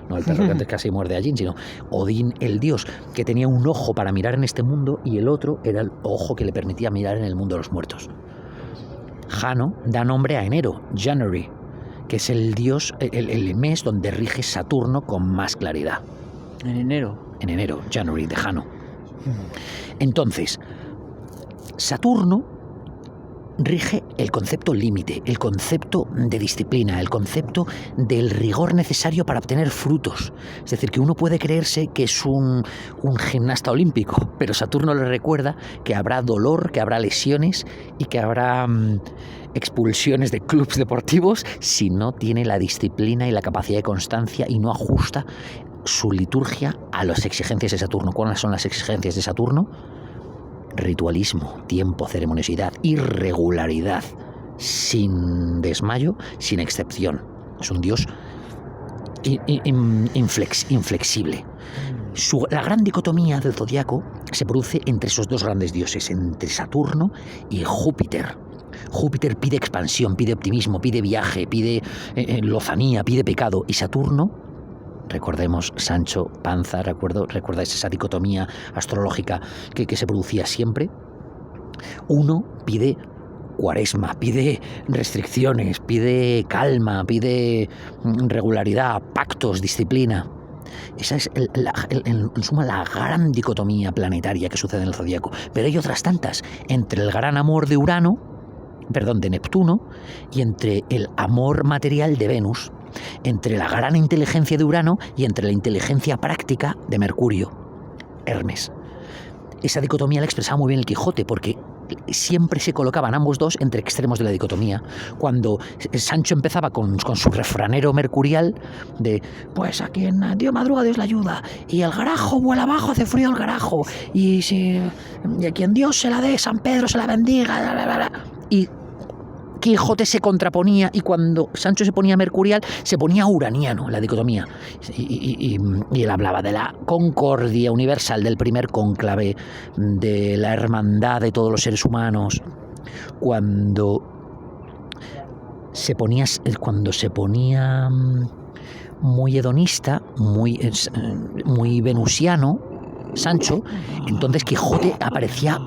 no el perro que antes casi muerde a Jin, sino Odín el dios, que tenía un ojo para mirar en este mundo y el otro era el ojo que le permitía mirar en el mundo de los muertos. Jano da nombre a enero, January, que es el dios, el mes donde rige Saturno con más claridad. En enero. En enero, January, de Jano. Entonces, Saturno rige el concepto límite, el concepto de disciplina, el concepto del rigor necesario para obtener frutos. Es decir, que uno puede creerse que es un gimnasta olímpico, pero Saturno le recuerda que habrá dolor, que habrá lesiones y que habrá expulsiones de clubes deportivos si no tiene la disciplina y la capacidad de constancia y no ajusta su liturgia a las exigencias de Saturno. ¿Cuáles son las exigencias de Saturno? Ritualismo, tiempo, ceremoniosidad, irregularidad, sin desmayo, sin excepción. Es un dios inflexible. La gran dicotomía del zodiaco se produce entre esos dos grandes dioses, entre Saturno y Júpiter. Júpiter pide expansión, pide optimismo, pide viaje, pide lozanía, pide pecado. Y Saturno, recordemos Sancho Panza, recuerda esa dicotomía astrológica que se producía siempre. Uno pide cuaresma, pide restricciones, pide calma, pide regularidad, pactos, disciplina. Esa es en suma la gran dicotomía planetaria que sucede en el zodiaco. Pero hay otras tantas, entre el gran amor de Neptuno, y entre el amor material de Venus, entre la gran inteligencia de Urano y entre la inteligencia práctica de Mercurio, Hermes. Esa dicotomía la expresaba muy bien el Quijote, porque siempre se colocaban ambos dos entre extremos de la dicotomía. Cuando Sancho empezaba con su refranero mercurial de pues a quien Dios madruga, Dios le ayuda, y el garajo vuela abajo, hace frío el garajo, y a quien Dios se la dé, San Pedro se la bendiga, bla, bla, bla. Y Quijote se contraponía, y cuando Sancho se ponía mercurial, se ponía uraniano, la dicotomía. Y él hablaba de la concordia universal, del primer cónclave, de la hermandad de todos los seres humanos. Cuando se ponía muy hedonista, muy venusiano, Sancho, entonces Quijote aparecía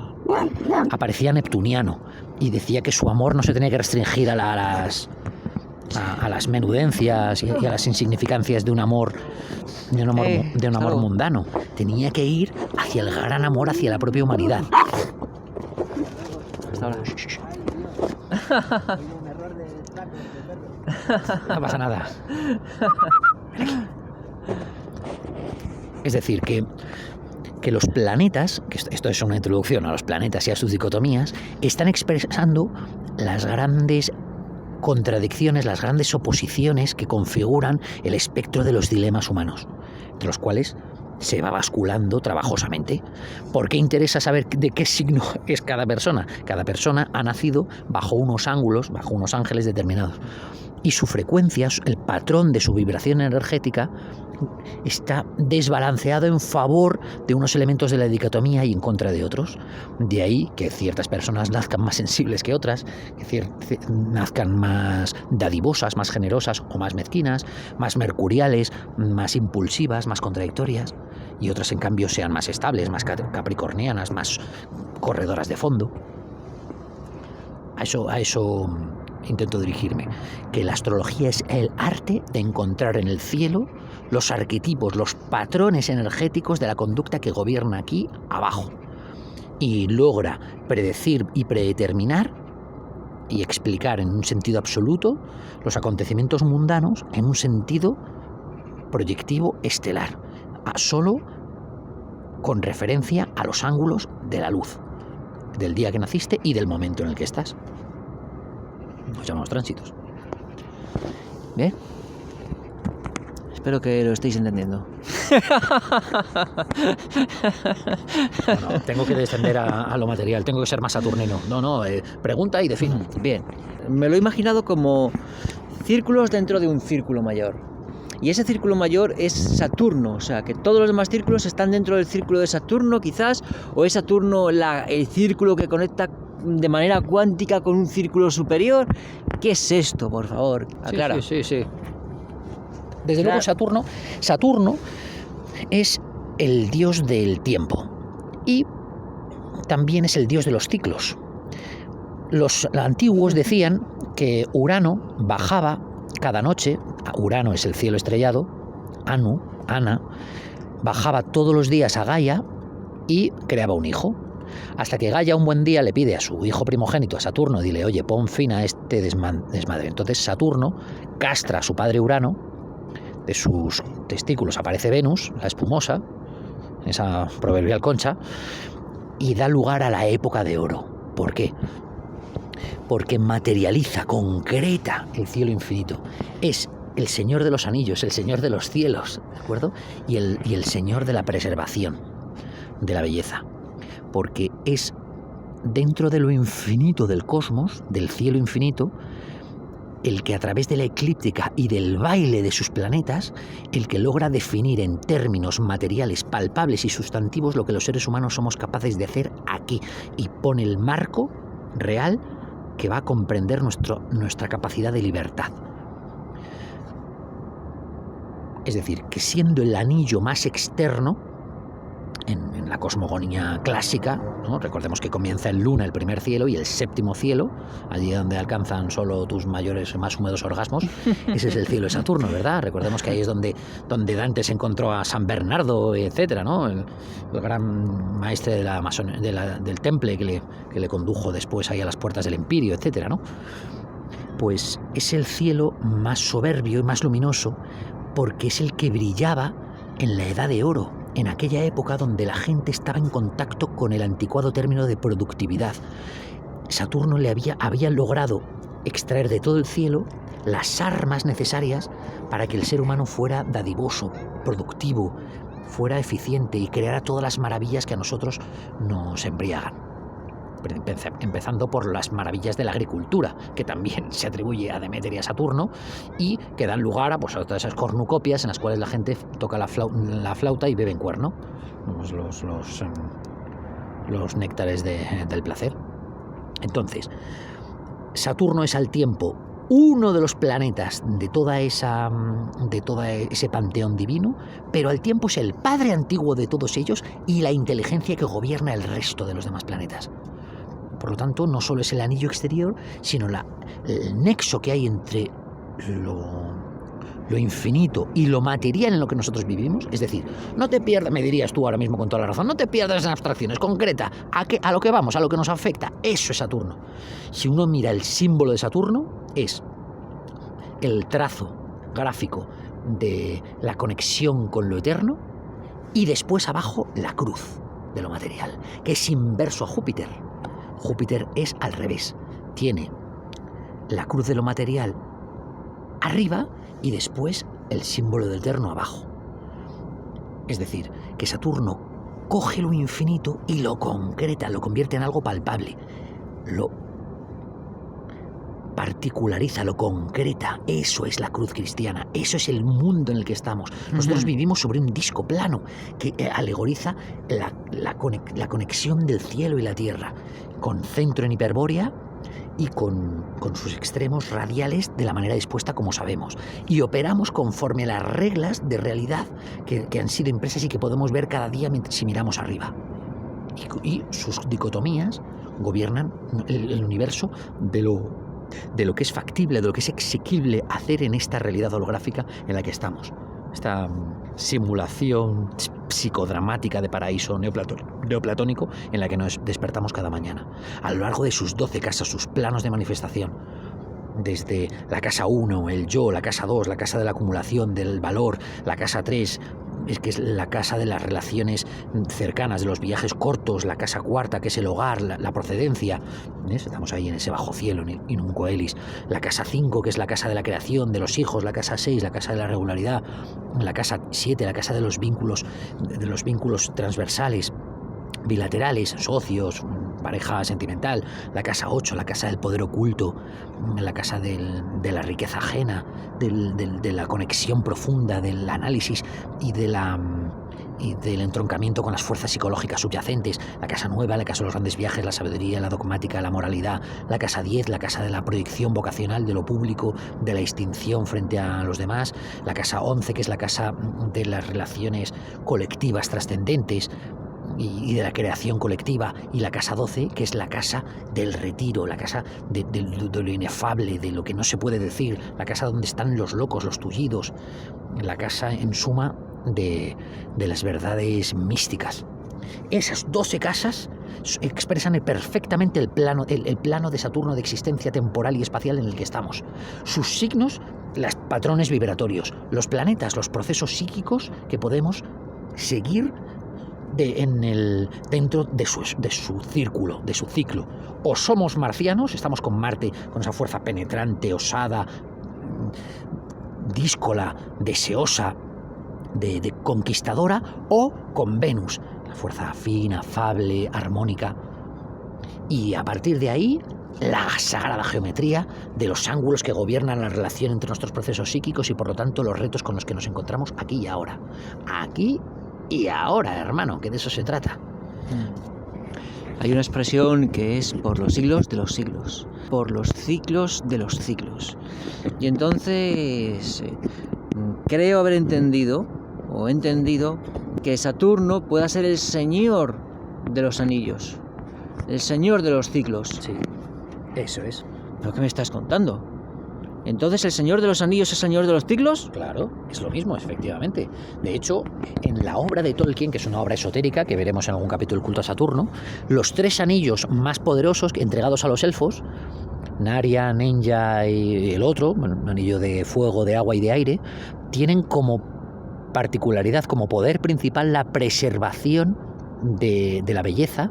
neptuniano y decía que su amor no se tenía que restringir a las menudencias y a las insignificancias de un amor mundano. Tenía que ir hacia el gran amor, hacia la propia humanidad. Hasta ahora. No pasa nada. Es decir, que los planetas, que esto es una introducción a los planetas y a sus dicotomías, están expresando las grandes contradicciones, las grandes oposiciones que configuran el espectro de los dilemas humanos, entre los cuales se va basculando trabajosamente. ¿Por qué interesa saber de qué signo es cada persona? Cada persona ha nacido bajo unos ángulos, bajo unos ángeles determinados. Y su frecuencia, el patrón de su vibración energética, está desbalanceado en favor de unos elementos de la dicotomía y en contra de otros. De ahí que ciertas personas nazcan más sensibles que otras, que nazcan más dadivosas, más generosas o más mezquinas, más mercuriales, más impulsivas, más contradictorias, y otras en cambio sean más estables, más capricornianas, más corredoras de fondo. A eso intento dirigirme, que la astrología es el arte de encontrar en el cielo los arquetipos, los patrones energéticos de la conducta que gobierna aquí abajo, y logra predecir y predeterminar y explicar en un sentido absoluto los acontecimientos mundanos en un sentido proyectivo estelar, solo con referencia a los ángulos de la luz del día que naciste y del momento en el que estás. Los llamamos tránsitos. ¿Bien? Espero que lo estéis entendiendo. No, tengo que descender a lo material, tengo que ser más saturnino. Pregunta y define. Bien, me lo he imaginado como círculos dentro de un círculo mayor. Y ese círculo mayor es Saturno, o sea, que todos los demás círculos están dentro del círculo de Saturno, quizás, o es Saturno el círculo que conecta de manera cuántica con un círculo superior. ¿Qué es esto, por favor? Aclara. Sí. Desde luego Saturno es el dios del tiempo y también es el dios de los ciclos. Los antiguos decían que Urano bajaba cada noche, Urano es el cielo estrellado, Ana, bajaba todos los días a Gaia y creaba un hijo. Hasta que Gaia un buen día le pide a su hijo primogénito, a Saturno, dile, oye, pon fin a este desmadre. Entonces Saturno castra a su padre Urano, de sus testículos aparece Venus, la espumosa, esa proverbial concha, y da lugar a la época de oro. ¿Por qué? Porque materializa, concreta el cielo infinito. Es el Señor de los Anillos, el Señor de los cielos, ¿de acuerdo? Y el Señor de la preservación, de la belleza. Porque es dentro de lo infinito del cosmos, del cielo infinito, el que a través de la eclíptica y del baile de sus planetas, el que logra definir en términos materiales, palpables y sustantivos lo que los seres humanos somos capaces de hacer aquí, y pone el marco real que va a comprender nuestra capacidad de libertad. Es decir, que siendo el anillo más externo, en la cosmogonía clásica, ¿no? Recordemos que comienza en Luna el primer cielo y el séptimo cielo, allí donde alcanzan solo tus mayores, más húmedos orgasmos, ese es el cielo de Saturno, ¿verdad? Recordemos que ahí es donde Dante se encontró a San Bernardo, etcétera, ¿no? El gran maestre del Temple que le condujo después ahí a las puertas del Empirio, etcétera, ¿no? Pues es el cielo más soberbio y más luminoso porque es el que brillaba en la Edad de Oro, en aquella época donde la gente estaba en contacto con el anticuado término de productividad. Saturno había logrado extraer de todo el cielo las armas necesarias para que el ser humano fuera dadivoso, productivo, fuera eficiente y creara todas las maravillas que a nosotros nos embriagan. Empezando por las maravillas de la agricultura, que también se atribuye a Deméter y a Saturno, y que dan lugar a todas esas cornucopias en las cuales la gente toca la flauta y bebe en cuerno, los néctares del placer. Entonces, Saturno es al tiempo uno de los planetas de todo ese panteón divino, pero al tiempo es el padre antiguo de todos ellos y la inteligencia que gobierna el resto de los demás planetas. Por lo tanto, no solo es el anillo exterior, sino el nexo que hay entre lo infinito y lo material en lo que nosotros vivimos. Es decir, no te pierdas, me dirías tú ahora mismo con toda la razón, no te pierdas en abstracciones, concreta, a lo que vamos, a lo que nos afecta. Eso es Saturno. Si uno mira el símbolo de Saturno, es el trazo gráfico de la conexión con lo eterno y después abajo la cruz de lo material, que es inverso a Júpiter. Júpiter es al revés, tiene la cruz de lo material arriba y después el símbolo del eterno abajo. Es decir, que Saturno coge lo infinito y lo concreta, lo convierte en algo palpable, lo particulariza, lo concreta. Eso es la cruz cristiana, eso es el mundo en el que estamos. Nosotros vivimos sobre un disco plano que alegoriza la conexión del cielo y la tierra, con centro en Hiperbórea y con sus extremos radiales de la manera dispuesta como sabemos. Y operamos conforme a las reglas de realidad que han sido impresas y que podemos ver cada día si miramos arriba. Y sus dicotomías gobiernan el universo de lo que es factible, de lo que es exequible hacer en esta realidad holográfica en la que estamos. Esta simulación psicodramática de paraíso neoplatónico en la que nos despertamos cada mañana. A lo largo de sus 12 casas, sus planos de manifestación, desde la casa 1, el yo, la casa 2, la casa de la acumulación, del valor, la casa 3, es que es la casa de las relaciones cercanas, de los viajes cortos, la casa cuarta, que es el hogar, la procedencia. ¿Ves? Estamos ahí en ese bajo cielo, en el Inum Coelis. La casa 5, que es la casa de la creación, de los hijos. La casa 6, la casa de la regularidad. La casa 7, la casa de los vínculos transversales, bilaterales, socios, pareja sentimental. La casa 8, la casa del poder oculto, la casa de la riqueza ajena, de la conexión profunda, del análisis y del entroncamiento con las fuerzas psicológicas subyacentes. La casa 9, la casa de los grandes viajes, la sabiduría, la dogmática, la moralidad. La casa 10, la casa de la proyección vocacional, de lo público, de la extinción frente a los demás. La casa 11, que es la casa de las relaciones colectivas trascendentes y de la creación colectiva, y la casa 12, que es la casa del retiro, la casa de lo inefable, de lo que no se puede decir, la casa donde están los locos, los tullidos, la casa, en suma, de las verdades místicas. Esas 12 casas expresan perfectamente el plano de Saturno de existencia temporal y espacial en el que estamos. Sus signos, los patrones vibratorios, los planetas, los procesos psíquicos que podemos seguir dentro de su círculo, de su ciclo. O somos marcianos, estamos con Marte, con esa fuerza penetrante, osada, díscola, deseosa, de conquistadora, o con Venus, la fuerza fina, afable, armónica. Y a partir de ahí, la sagrada geometría de los ángulos que gobiernan la relación entre nuestros procesos psíquicos y por lo tanto los retos con los que nos encontramos aquí y ahora. Aquí y ahora, hermano, que de eso se trata. Hay una expresión que es por los siglos de los siglos, por los ciclos de los ciclos. Y entonces creo haber entendido que Saturno pueda ser el señor de los anillos, el señor de los ciclos. Sí, eso es. ¿Pero qué me estás contando? ¿Entonces el señor de los anillos es el señor de los ciclos? Claro, es lo mismo, efectivamente. De hecho, en la obra de Tolkien, que es una obra esotérica, que veremos en algún capítulo del culto a Saturno, los 3 anillos más poderosos entregados a los elfos, Narya, Nenya y el otro, un anillo de fuego, de agua y de aire, tienen como particularidad, como poder principal, la preservación de la belleza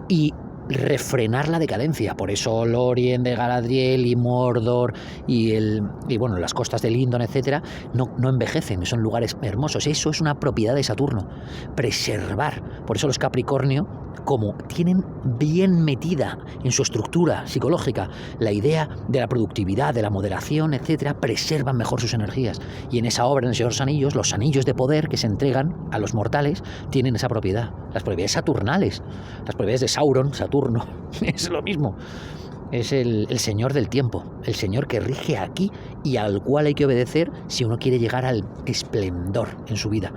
y refrenar la decadencia. Por eso Lórien de Galadriel y Mordor y bueno, las costas de Lindon, etcétera, no envejecen, son lugares hermosos. Eso es una propiedad de Saturno, preservar. Por eso los Capricornio, como tienen bien metida en su estructura psicológica la idea de la productividad, de la moderación, etcétera, preservan mejor sus energías. Y en esa obra, en el Señor de los Anillos, los anillos de poder que se entregan a los mortales tienen esa propiedad. Las propiedades saturnales, las propiedades de Sauron, Saturno, es lo mismo. Es el señor del tiempo, el señor que rige aquí y al cual hay que obedecer si uno quiere llegar al esplendor en su vida,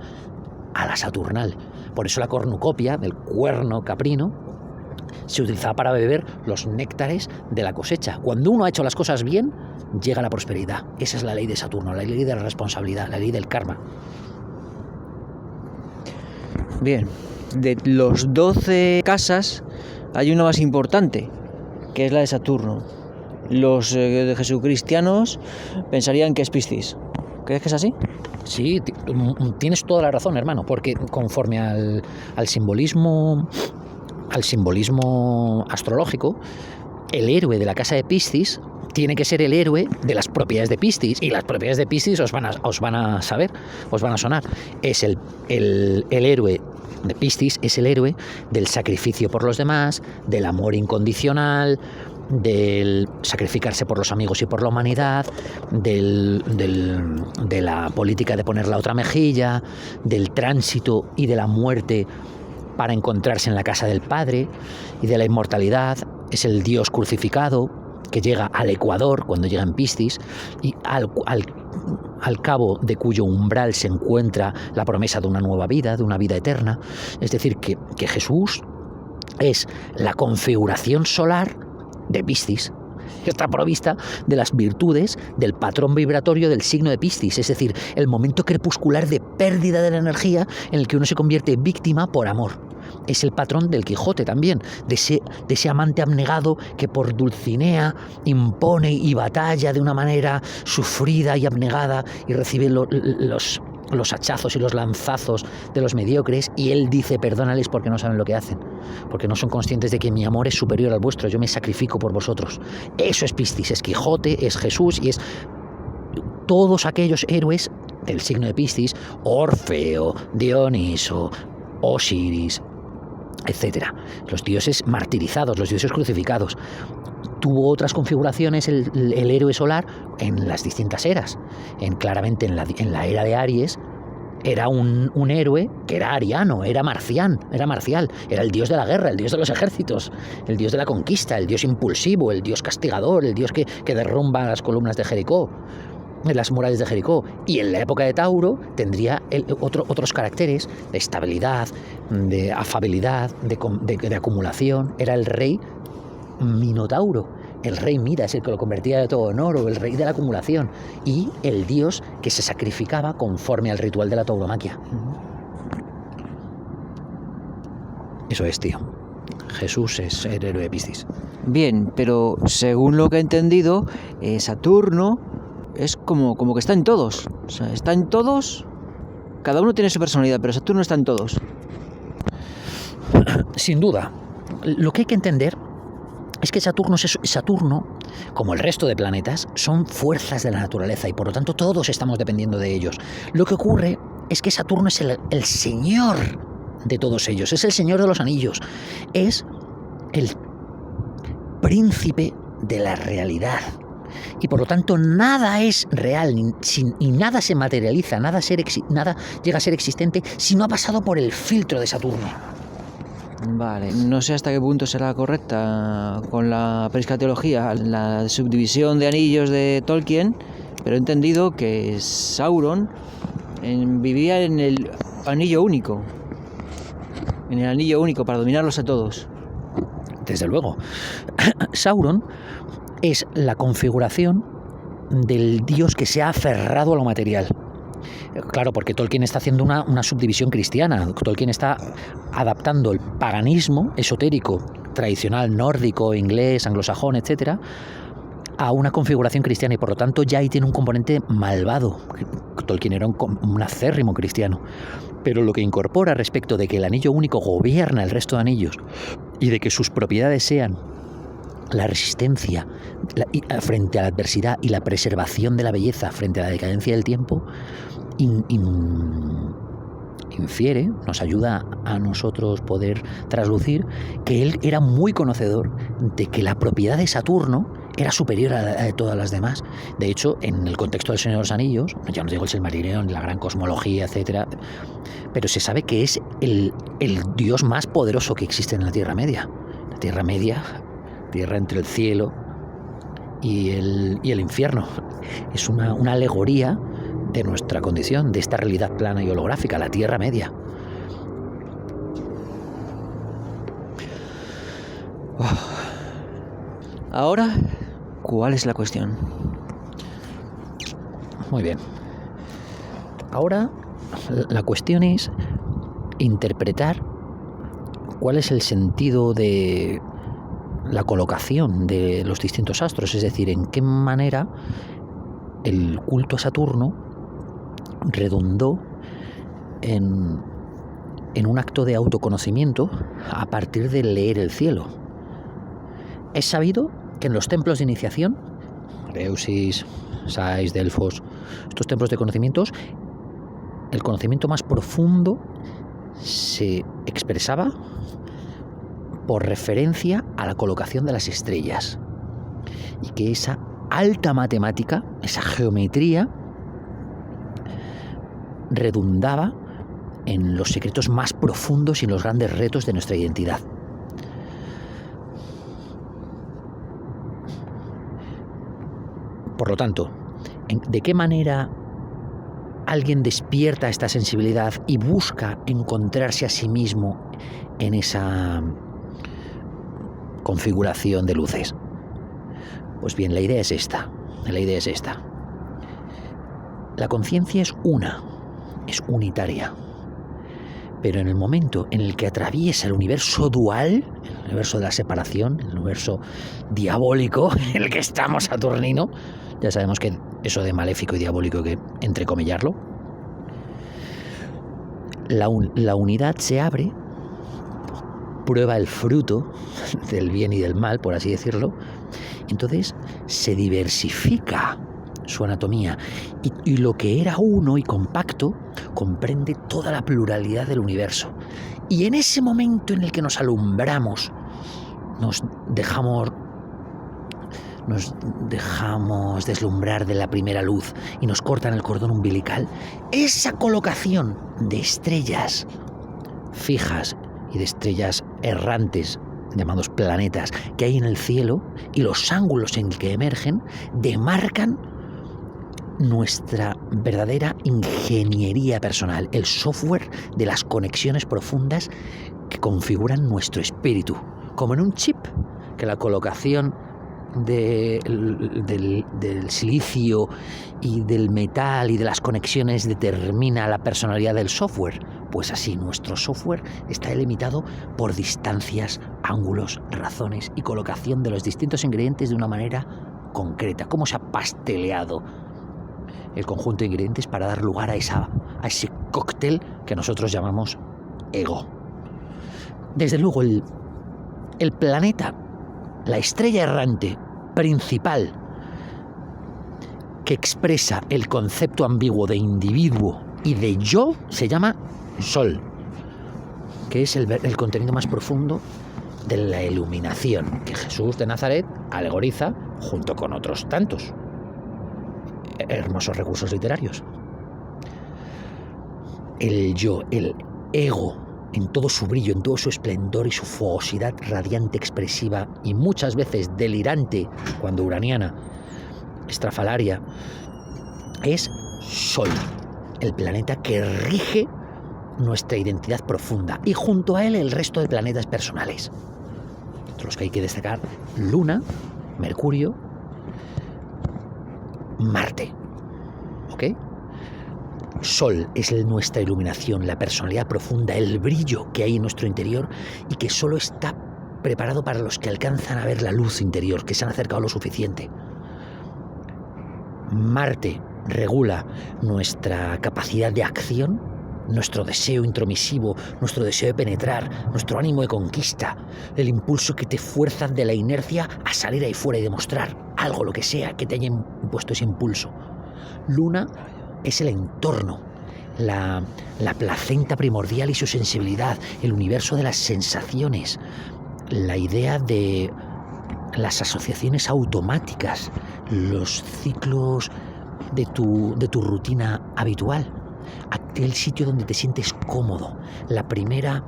a la saturnal. Por eso la cornucopia del cuerno caprino se utilizaba para beber los néctares de la cosecha. Cuando uno ha hecho las cosas bien, llega la prosperidad. Esa es la ley de Saturno, la ley de la responsabilidad, la ley del karma. Bien, de los 12 casas hay una más importante, que es la de Saturno. Los jesucristianos pensarían que es Piscis. ¿Crees que es así? Sí, tienes toda la razón, hermano, porque conforme al simbolismo astrológico, el héroe de la casa de Piscis tiene que ser el héroe de las propiedades de Piscis, y las propiedades de Piscis os van a sonar. Es el héroe de Piscis, es el héroe del sacrificio por los demás, del amor incondicional, del sacrificarse por los amigos y por la humanidad, de la política de poner la otra mejilla, del tránsito y de la muerte para encontrarse en la casa del Padre, y de la inmortalidad. Es el Dios crucificado que llega al Ecuador cuando llega en Piscis, y al cabo de cuyo umbral se encuentra la promesa de una nueva vida, de una vida eterna. Es decir, que Jesús es la configuración solar de Piscis. Está provista de las virtudes del patrón vibratorio del signo de Piscis, es decir, el momento crepuscular de pérdida de la energía en el que uno se convierte víctima por amor. Es el patrón del Quijote también, de ese amante abnegado que por Dulcinea impone y batalla de una manera sufrida y abnegada y recibe los hachazos y los lanzazos de los mediocres, y él dice: perdónales porque no saben lo que hacen, porque no son conscientes de que mi amor es superior al vuestro, yo me sacrifico por vosotros. Eso es Piscis, es Quijote, es Jesús y es todos aquellos héroes del signo de Piscis: Orfeo, Dioniso, Osiris, etcétera. Los dioses martirizados, los dioses crucificados. Tuvo otras configuraciones el héroe solar en las distintas eras. Claramente en la era de Aries era un héroe que era ariano, era marcial, era el dios de la guerra, el dios de los ejércitos, el dios de la conquista, el dios impulsivo, el dios castigador, el dios que derrumba las columnas de Jericó, las murallas de Jericó. Y en la época de Tauro tendría otros caracteres de estabilidad, de afabilidad, de acumulación. Era el rey Minotauro, el rey Midas, el que lo convertía de todo en oro, el rey de la acumulación, y el dios que se sacrificaba conforme al ritual de la tauromaquia. Eso es, tío. Jesús es el héroe de Piscis. Bien, pero según lo que he entendido, Saturno es como que está en todos. O sea, está en todos. Cada uno tiene su personalidad, pero Saturno está en todos. Sin duda. Lo que hay que entender es que Saturno, como el resto de planetas, son fuerzas de la naturaleza y por lo tanto todos estamos dependiendo de ellos. Lo que ocurre es que Saturno es el señor de todos ellos, es el señor de los anillos, es el príncipe de la realidad. Y por lo tanto nada es real y nada se materializa, nada llega a ser existente si no ha pasado por el filtro de Saturno. Vale, no sé hasta qué punto será correcta con la pescatología, la subdivisión de anillos de Tolkien, pero he entendido que Sauron vivía en el anillo único. En el anillo único para dominarlos a todos. Desde luego. Sauron es la configuración del dios que se ha aferrado a lo material. Claro, porque Tolkien está haciendo una subdivisión cristiana. Tolkien está adaptando el paganismo esotérico tradicional nórdico, inglés, anglosajón, etcétera, a una configuración cristiana, y por lo tanto ya ahí tiene un componente malvado. Tolkien era un acérrimo cristiano. Pero lo que incorpora respecto de que el anillo único gobierna el resto de anillos y de que sus propiedades sean la resistencia frente a la adversidad y la preservación de la belleza frente a la decadencia del tiempo, infiere, nos ayuda a nosotros poder traslucir que él era muy conocedor de que la propiedad de Saturno era superior a la de todas las demás. De hecho, en el contexto del Señor de los Anillos, ya no digo el Silmarillion, la gran cosmología, etcétera, pero se sabe que es el dios más poderoso que existe en la Tierra Media. La Tierra Media, tierra entre el cielo y el infierno. Es una alegoría de nuestra condición, de esta realidad plana y holográfica, la Tierra Media. Ahora, ¿cuál es la cuestión? Muy bien. Ahora, la cuestión es interpretar cuál es el sentido de la colocación de los distintos astros, es decir, en qué manera el culto a Saturno redundó en un acto de autoconocimiento a partir de leer el cielo. Es sabido que en los templos de iniciación, Eleusis, Sais, Delfos, estos templos de conocimientos, el conocimiento más profundo se expresaba por referencia a la colocación de las estrellas, y que esa alta matemática, esa geometría, redundaba en los secretos más profundos y en los grandes retos de nuestra identidad. Por lo tanto, ¿de qué manera alguien despierta esta sensibilidad y busca encontrarse a sí mismo en esa configuración de luces? Pues bien, la idea es esta. La conciencia es unitaria. Pero en el momento en el que atraviesa el universo dual, el universo de la separación, el universo diabólico en el que estamos, saturnino, ya sabemos que eso de maléfico y diabólico hay que entrecomillarlo, la unidad se abre, prueba el fruto del bien y del mal, por así decirlo, entonces se diversifica su anatomía y lo que era uno y compacto comprende toda la pluralidad del universo. Y en ese momento en el que nos alumbramos, nos dejamos deslumbrar de la primera luz y nos cortan el cordón umbilical, esa colocación de estrellas fijas y de estrellas errantes, llamados planetas, que hay en el cielo, y los ángulos en que emergen, demarcan nuestra verdadera ingeniería personal, el software de las conexiones profundas que configuran nuestro espíritu, como en un chip, que la colocación del silicio y del metal y de las conexiones determina la personalidad del software. Pues así, nuestro software está delimitado por distancias, ángulos, razones y colocación de los distintos ingredientes de una manera concreta. Cómo se ha pasteleado el conjunto de ingredientes para dar lugar a ese cóctel que nosotros llamamos ego. Desde luego, el planeta, la estrella errante principal que expresa el concepto ambiguo de individuo y de yo, se llama Sol, que es el contenido más profundo de la iluminación que Jesús de Nazaret alegoriza junto con otros tantos hermosos recursos literarios. El yo, el ego, en todo su brillo, en todo su esplendor y su fogosidad radiante, expresiva y muchas veces delirante, cuando uraniana, estrafalaria, es Sol, el planeta que rige nuestra identidad profunda, y junto a él el resto de planetas personales, entre los que hay que destacar Luna, Mercurio, Marte. ¿Ok? Sol es nuestra iluminación, la personalidad profunda, el brillo que hay en nuestro interior y que solo está preparado para los que alcanzan a ver la luz interior, que se han acercado lo suficiente. Marte regula nuestra capacidad de acción, nuestro deseo intromisivo, nuestro deseo de penetrar, nuestro ánimo de conquista, el impulso que te fuerza de la inercia a salir ahí fuera y demostrar algo, lo que sea, que te haya impuesto ese impulso. Luna es el entorno, la placenta primordial y su sensibilidad, el universo de las sensaciones, la idea de las asociaciones automáticas, los ciclos de tu rutina habitual, aquel sitio donde te sientes cómodo, la primera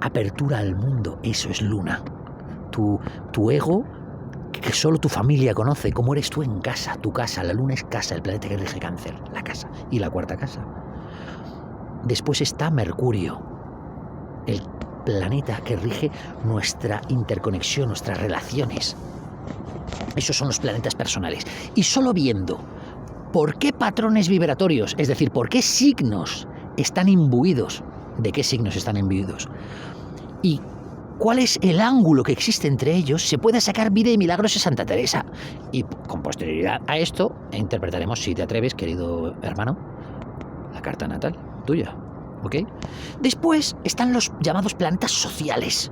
apertura al mundo. Eso es Luna, tu ego, que solo tu familia conoce, cómo eres tú en casa, tu casa. La Luna es casa, el planeta que rige Cáncer, la casa, y la cuarta casa. Después está Mercurio, el planeta que rige nuestra interconexión, nuestras relaciones. Esos son los planetas personales. Y solo viendo por qué patrones vibratorios, es decir, por qué signos están imbuidos, de qué signos están imbuidos, y cuál es el ángulo que existe entre ellos, se puede sacar vida y milagros de Santa Teresa. Y con posterioridad a esto interpretaremos, si te atreves, querido hermano, la carta natal tuya, ¿ok? Después están los llamados planetas sociales.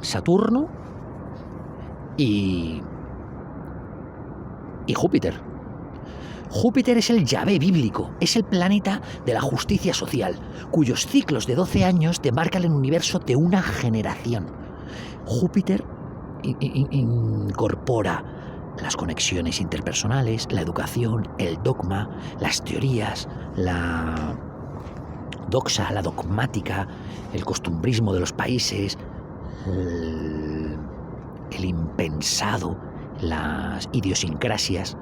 Saturno y Júpiter. Júpiter es el Yahvé bíblico, es el planeta de la justicia social, cuyos ciclos de 12 años demarcan el universo de una generación. Júpiter incorpora las conexiones interpersonales, la educación, el dogma, las teorías, la doxa, la dogmática, el costumbrismo de los países, el impensado, las idiosincrasias.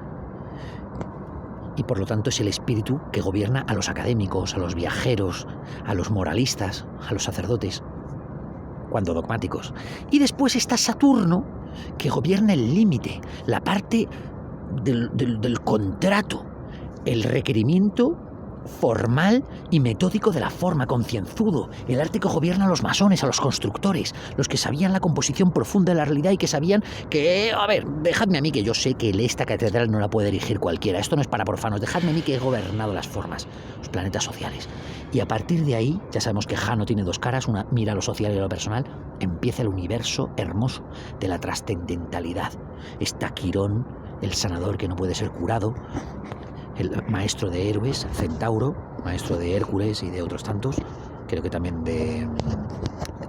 Y por lo tanto es el espíritu que gobierna a los académicos, a los viajeros, a los moralistas, a los sacerdotes, cuando dogmáticos. Y después está Saturno, que gobierna el límite, la parte del contrato, el requerimiento formal y metódico de la forma, concienzudo, el arte que gobierna a los masones, a los constructores, los que sabían la composición profunda de la realidad y que sabían que, a ver, dejadme a mí que yo sé que esta catedral no la puede erigir cualquiera, esto no es para profanos, dejadme a mí que he gobernado las formas, los planetas sociales. Y a partir de ahí, ya sabemos que Jano tiene dos caras, una mira a lo social y a lo personal, empieza el universo hermoso de la trascendentalidad. Está Quirón, el sanador que no puede ser curado, el maestro de héroes, Centauro, maestro de Hércules y de otros tantos, creo que también de...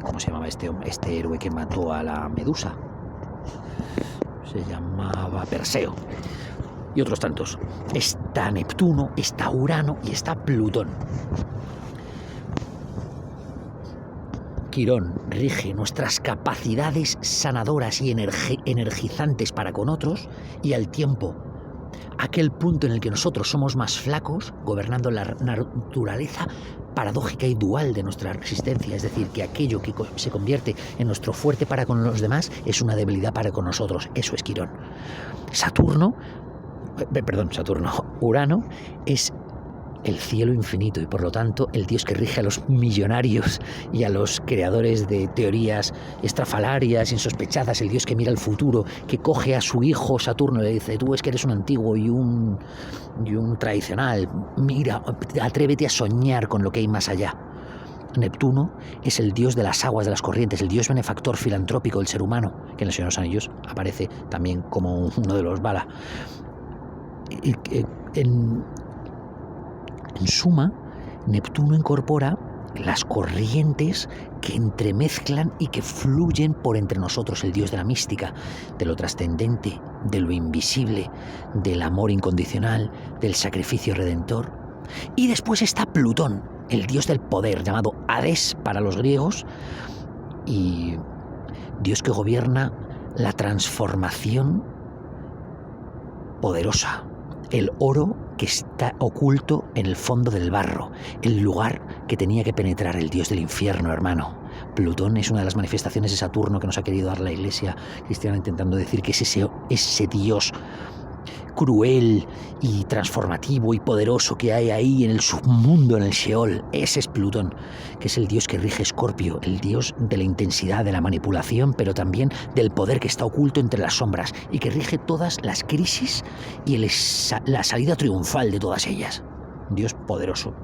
¿Cómo se llamaba este héroe que mató a la Medusa? Se llamaba Perseo. Y otros tantos. Está Neptuno, está Urano y está Plutón. Quirón rige nuestras capacidades sanadoras y energizantes para con otros, y al tiempo aquel punto en el que nosotros somos más flacos, gobernando la naturaleza paradójica y dual de nuestra resistencia, es decir, que aquello que se convierte en nuestro fuerte para con los demás es una debilidad para con nosotros. Eso es Quirón. Urano es el cielo infinito y por lo tanto el dios que rige a los millonarios y a los creadores de teorías estrafalarias, insospechadas, el dios que mira el futuro, que coge a su hijo Saturno y le dice: tú es que eres un antiguo y un tradicional, mira, atrévete a soñar con lo que hay más allá. Neptuno es el dios de las aguas, de las corrientes, el dios benefactor filantrópico del ser humano, que en el Señor de los Anillos aparece también como uno de los Vala. En suma, Neptuno incorpora las corrientes que entremezclan y que fluyen por entre nosotros, el dios de la mística, de lo trascendente, de lo invisible, del amor incondicional, del sacrificio redentor. Y después está Plutón, el dios del poder, llamado Hades para los griegos, y dios que gobierna la transformación poderosa, el oro que está oculto en el fondo del barro, el lugar que tenía que penetrar el dios del infierno, hermano. Plutón es una de las manifestaciones de Saturno que nos ha querido dar la Iglesia cristiana, intentando decir que es ese dios cruel y transformativo y poderoso que hay ahí en el submundo, en el Sheol. Ese es Plutón, que es el dios que rige Escorpio, el dios de la intensidad, de la manipulación, pero también del poder que está oculto entre las sombras y que rige todas las crisis y la salida triunfal de todas ellas. Dios poderoso.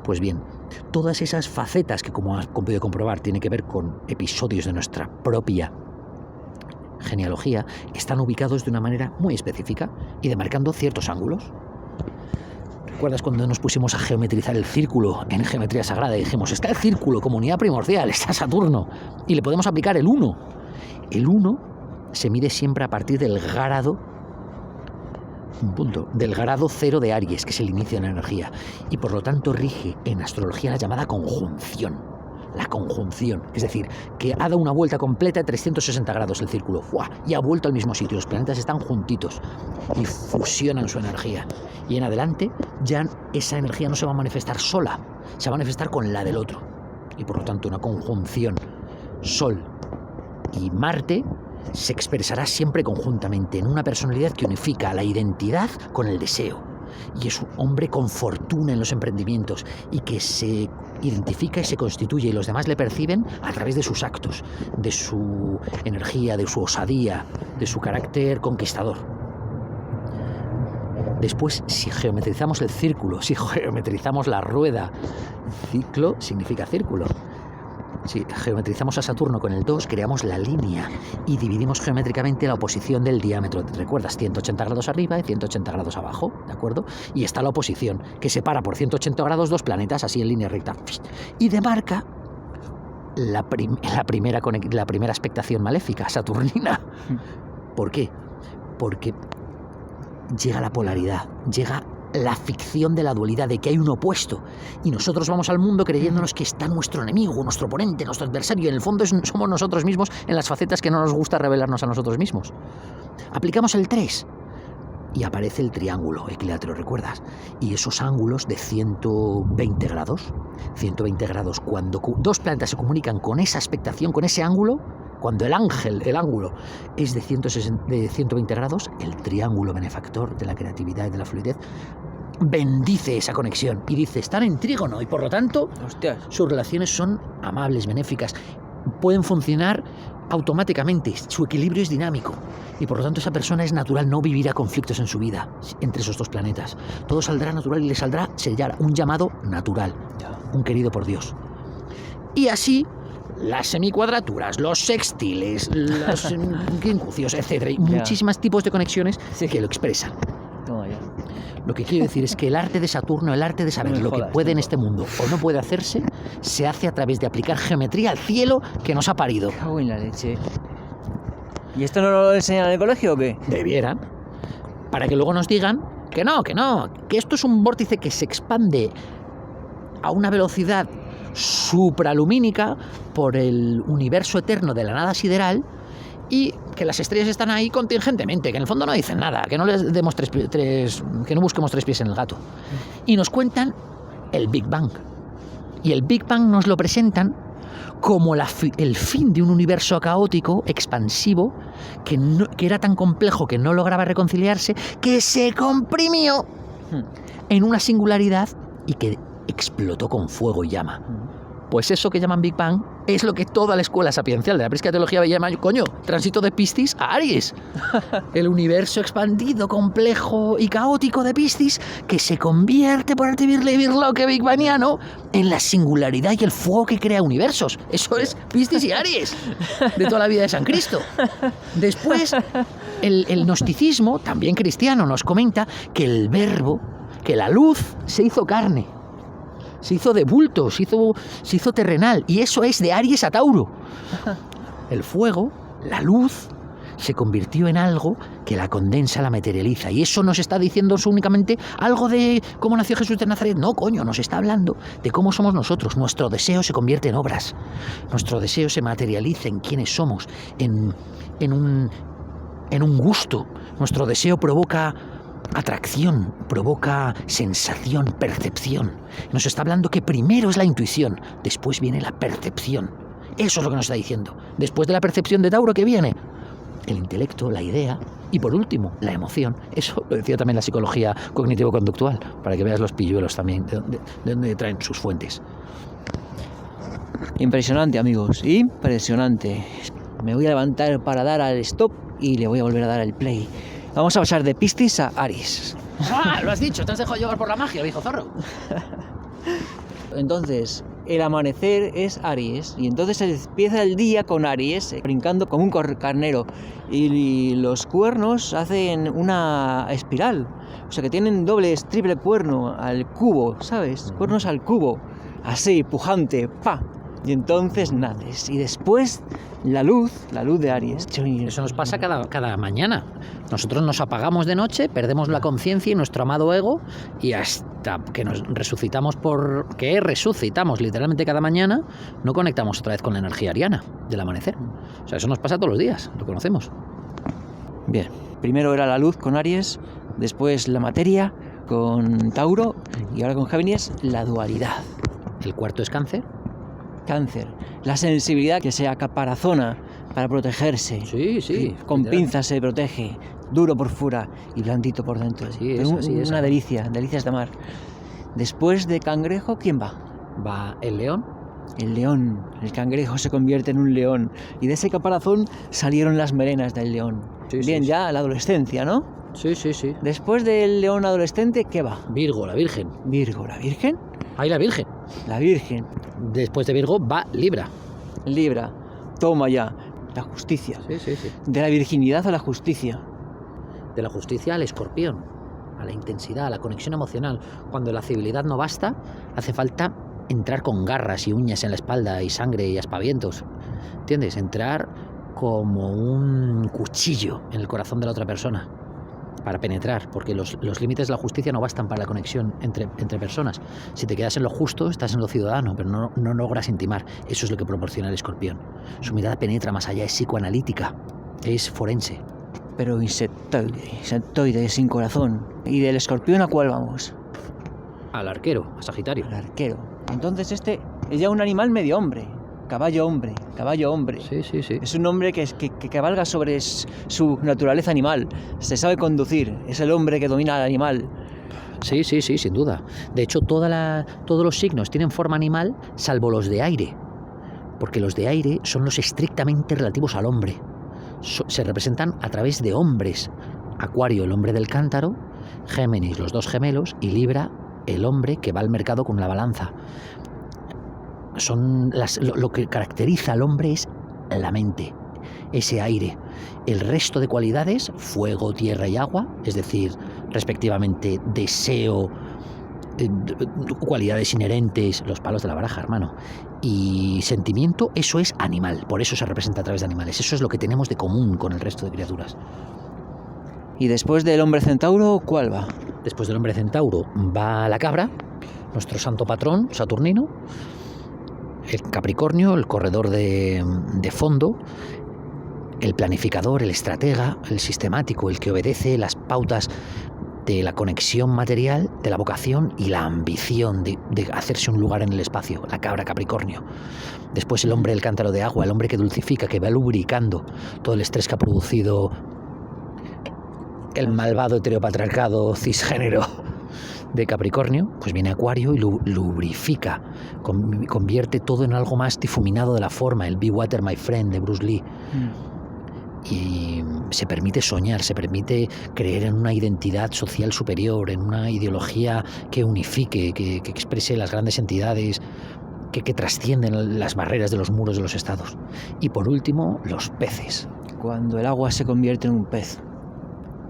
Pues bien, todas esas facetas que, como has podido comprobar, tienen que ver con episodios de nuestra propia genealogía, están ubicados de una manera muy específica y demarcando ciertos ángulos. ¿Recuerdas cuando nos pusimos a geometrizar el círculo en geometría sagrada y dijimos: está el círculo como unidad primordial, está Saturno, y le podemos aplicar el 1? El 1 se mide siempre a partir del grado, del grado 0 de Aries, que es el inicio de la energía, y por lo tanto rige en astrología la llamada conjunción. La conjunción, es decir, que ha dado una vuelta completa de 360 grados el círculo, ¡fua!, y ha vuelto al mismo sitio. Los planetas están juntitos y fusionan su energía. Y en adelante ya esa energía no se va a manifestar sola, se va a manifestar con la del otro. Y por lo tanto una conjunción Sol y Marte se expresará siempre conjuntamente en una personalidad que unifica la identidad con el deseo. Y es un hombre con fortuna en los emprendimientos y que se identifica y se constituye y los demás le perciben a través de sus actos, de su energía, de su osadía, de su carácter conquistador. Después, si geometrizamos el círculo, si geometrizamos la rueda, ciclo significa círculo. Si geometrizamos a Saturno con el 2, creamos la línea y dividimos geométricamente la oposición del diámetro. ¿Te recuerdas? 180 grados arriba y 180 grados abajo, ¿de acuerdo? Y está la oposición, que separa por 180 grados dos planetas, así en línea recta. Y demarca la primera expectación maléfica, saturnina. ¿Por qué? Porque llega la polaridad, llega la ficción de la dualidad, de que hay un opuesto, y nosotros vamos al mundo creyéndonos que está nuestro enemigo, nuestro oponente, nuestro adversario, y en el fondo somos nosotros mismos en las facetas que no nos gusta revelarnos a nosotros mismos. Aplicamos el 3 y aparece el triángulo equilátero, ¿recuerdas? Y esos ángulos de 120 grados, cuando dos planetas se comunican con esa expectación, con ese ángulo, cuando el ángulo es de 120 grados, el triángulo benefactor de la creatividad y de la fluidez bendice esa conexión y dice, están en trígono y por lo tanto Hostias. sus relaciones son amables, benéficas, pueden funcionar automáticamente, su equilibrio es dinámico y por lo tanto esa persona es natural, no vivirá conflictos en su vida entre esos dos planetas. Todo saldrá natural y le saldrá sellar un llamado natural, un querido por Dios. Y así las semicuadraturas, los sextiles, los quincucios, etc. Hay muchísimos tipos de conexiones que lo expresan. Toma ya. Lo que quiero decir es que el arte de Saturno, el arte de saber lo que puede en este mundo o no puede hacerse, se hace a través de aplicar geometría al cielo que nos ha parido. Cago en la leche. ¿Y esto no lo enseñan en el colegio o qué? Debieran. Para que luego nos digan que no, que esto es un vórtice que se expande a una velocidad supralumínica por el universo eterno de la nada sideral y que las estrellas están ahí contingentemente, que en el fondo no dicen nada, que no les demos que no busquemos tres pies en el gato. Y nos cuentan el Big Bang. Y el Big Bang nos lo presentan como el fin de un universo caótico, expansivo, que era tan complejo que no lograba reconciliarse, que se comprimió en una singularidad y que explotó con fuego y llama. Pues eso que llaman Big Bang es lo que toda la escuela sapiencial de la prística teología llama, coño, tránsito de Piscis a Aries. El universo expandido, complejo y caótico de Piscis que se convierte, por arte birloque Big Bangiano, en la singularidad y el fuego que crea universos. Eso es Piscis y Aries de toda la vida de San Cristo. Después, el gnosticismo, también cristiano, nos comenta que el verbo, que la luz se hizo carne. Se hizo de bulto, se hizo terrenal. Y eso es de Aries a Tauro. El fuego, la luz, se convirtió en algo que la condensa, la materializa. Y eso nos está diciendo únicamente algo de cómo nació Jesús de Nazaret. No, coño, nos está hablando de cómo somos nosotros. Nuestro deseo se convierte en obras. Nuestro deseo se materializa en quiénes somos, en un gusto. Nuestro deseo provoca atracción, provoca sensación, percepción. Nos está hablando que primero es la intuición, después viene la percepción. Eso es lo que nos está diciendo. Después de la percepción de Tauro, ¿qué viene? El intelecto, la idea y por último, la emoción. Eso lo decía también la psicología cognitivo-conductual, para que veas los pilluelos también, de dónde traen sus fuentes. Impresionante, amigos, impresionante. Me voy a levantar para dar al stop y le voy a volver a dar al play. Vamos a pasar de Piscis a Aries. ¡Ah! Lo has dicho, te has dejado llevar por la magia, viejo zorro. Entonces, el amanecer es Aries y entonces empieza el día con Aries, brincando como un carnero. Y los cuernos hacen una espiral. O sea que tienen triple cuerno al cubo, ¿sabes? Cuernos al cubo. Así, pujante, ¡pa! Y entonces naces. Y después la luz de Aries. Eso nos pasa cada mañana. Nosotros nos apagamos de noche, perdemos la conciencia y nuestro amado ego, y hasta que nos resucitamos literalmente cada mañana, no conectamos otra vez con la energía ariana del amanecer. O sea, eso nos pasa todos los días, lo conocemos. Bien, primero era la luz con Aries, después la materia con Tauro y ahora con Géminis la dualidad. El cuarto es Cáncer. Cáncer, la sensibilidad que se acaparazona para protegerse. Sí. Con pinzas se protege, duro por fuera y blandito por dentro. Así es. Una delicia, delicias de mar. Después de Cangrejo, ¿quién va? Va el León. El león, el cangrejo se convierte en un león y de ese caparazón salieron las melenas del león. Bien, ya la adolescencia, ¿no? Sí. Después del león adolescente, ¿qué va? Virgo, la Virgen. Virgo, ¿la Virgen? Ahí la Virgen. La Virgen. Después de Virgo va Libra. Libra, toma ya, la justicia. Sí. De la virginidad a la justicia. De la justicia al Escorpión, a la intensidad, a la conexión emocional. Cuando la civilidad no basta, hace falta entrar con garras y uñas en la espalda y sangre y aspavientos. ¿Entiendes? Entrar como un cuchillo en el corazón de la otra persona para penetrar, porque los límites de la justicia no bastan para la conexión entre personas. Si te quedas en lo justo, estás en lo ciudadano, pero no logras intimar. Eso es lo que proporciona el Escorpión. Su mirada penetra más allá, es psicoanalítica, es forense. Pero insectoide, sin corazón. ¿Y del Escorpión a cuál vamos? Al Arquero, a Sagitario. Al Arquero. Entonces este es ya un animal medio hombre. Caballo hombre. Sí. Es un hombre que cabalga sobre su naturaleza animal. Se sabe conducir. Es el hombre que domina al animal. Sí, sin duda. De hecho, todos los signos tienen forma animal, salvo los de aire, porque los de aire son los estrictamente relativos al hombre. Se representan a través de hombres. Acuario, el hombre del cántaro, Géminis, los dos gemelos, y Libra, el hombre que va al mercado con la balanza. Lo que caracteriza al hombre es la mente, ese aire. El resto de cualidades, fuego, tierra y agua, es decir, respectivamente deseo, cualidades inherentes, los palos de la baraja, hermano, y sentimiento, eso es animal, por eso se representa a través de animales. Eso es lo que tenemos de común con el resto de criaturas. ¿Y después del hombre centauro, cuál va? Después del hombre centauro va la cabra, nuestro santo patrón saturnino, el Capricornio, el corredor de fondo, el planificador, el estratega, el sistemático, el que obedece las pautas de la conexión material, de la vocación y la ambición de hacerse un lugar en el espacio, la cabra Capricornio. Después el hombre del cántaro de agua, el hombre que dulcifica, que va lubricando todo el estrés que ha producido el malvado heteropatriarcado cisgénero de Capricornio, pues viene Acuario y lubrifica, convierte todo en algo más difuminado de la forma, el Be Water My Friend de Bruce Lee. Y se permite soñar, se permite creer en una identidad social superior, en una ideología que unifique, que exprese las grandes entidades, que trascienden las barreras de los muros de los estados. Y por último, los peces. Cuando el agua se convierte en un pez.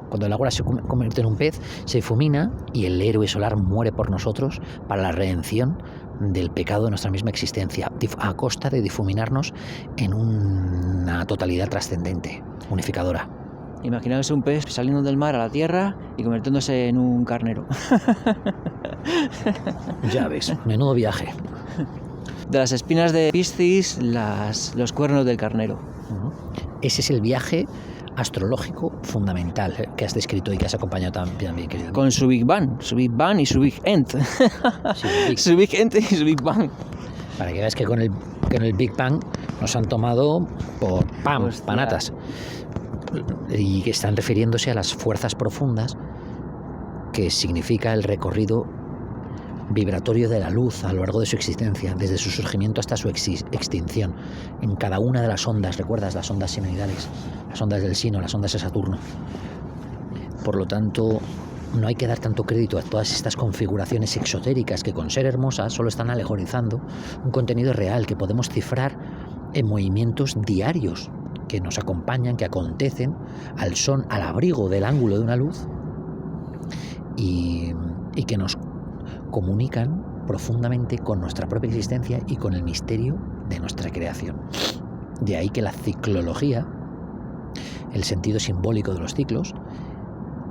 Cuando el agua se convierte en un pez, se difumina y el héroe solar muere por nosotros para la redención del pecado de nuestra misma existencia, a costa de difuminarnos en una totalidad trascendente, unificadora. Imaginaos un pez saliendo del mar a la tierra y convirtiéndose en un carnero. Ya ves, menudo viaje. De las espinas de Piscis, los cuernos del carnero. Ese es el viaje astrológico fundamental que has descrito y que has acompañado también, mi querido. Con su Big Bang y su Big End. Sí, su Big End y su Big Bang. Para que veas que con el Big Bang nos han tomado por panatas. Y que están refiriéndose a las fuerzas profundas que significa el recorrido vibratorio de la luz a lo largo de su existencia, desde su surgimiento hasta su extinción, en cada una de las ondas. ¿Recuerdas las ondas senoidales, las ondas del Sino, las ondas de Saturno? Por lo tanto, no hay que dar tanto crédito a todas estas configuraciones exotéricas que, con ser hermosas, solo están alegorizando un contenido real que podemos cifrar en movimientos diarios que nos acompañan, que acontecen al son, al abrigo del ángulo de una luz y que nos comunican profundamente con nuestra propia existencia y con el misterio de nuestra creación. De ahí que la ciclología, el sentido simbólico de los ciclos,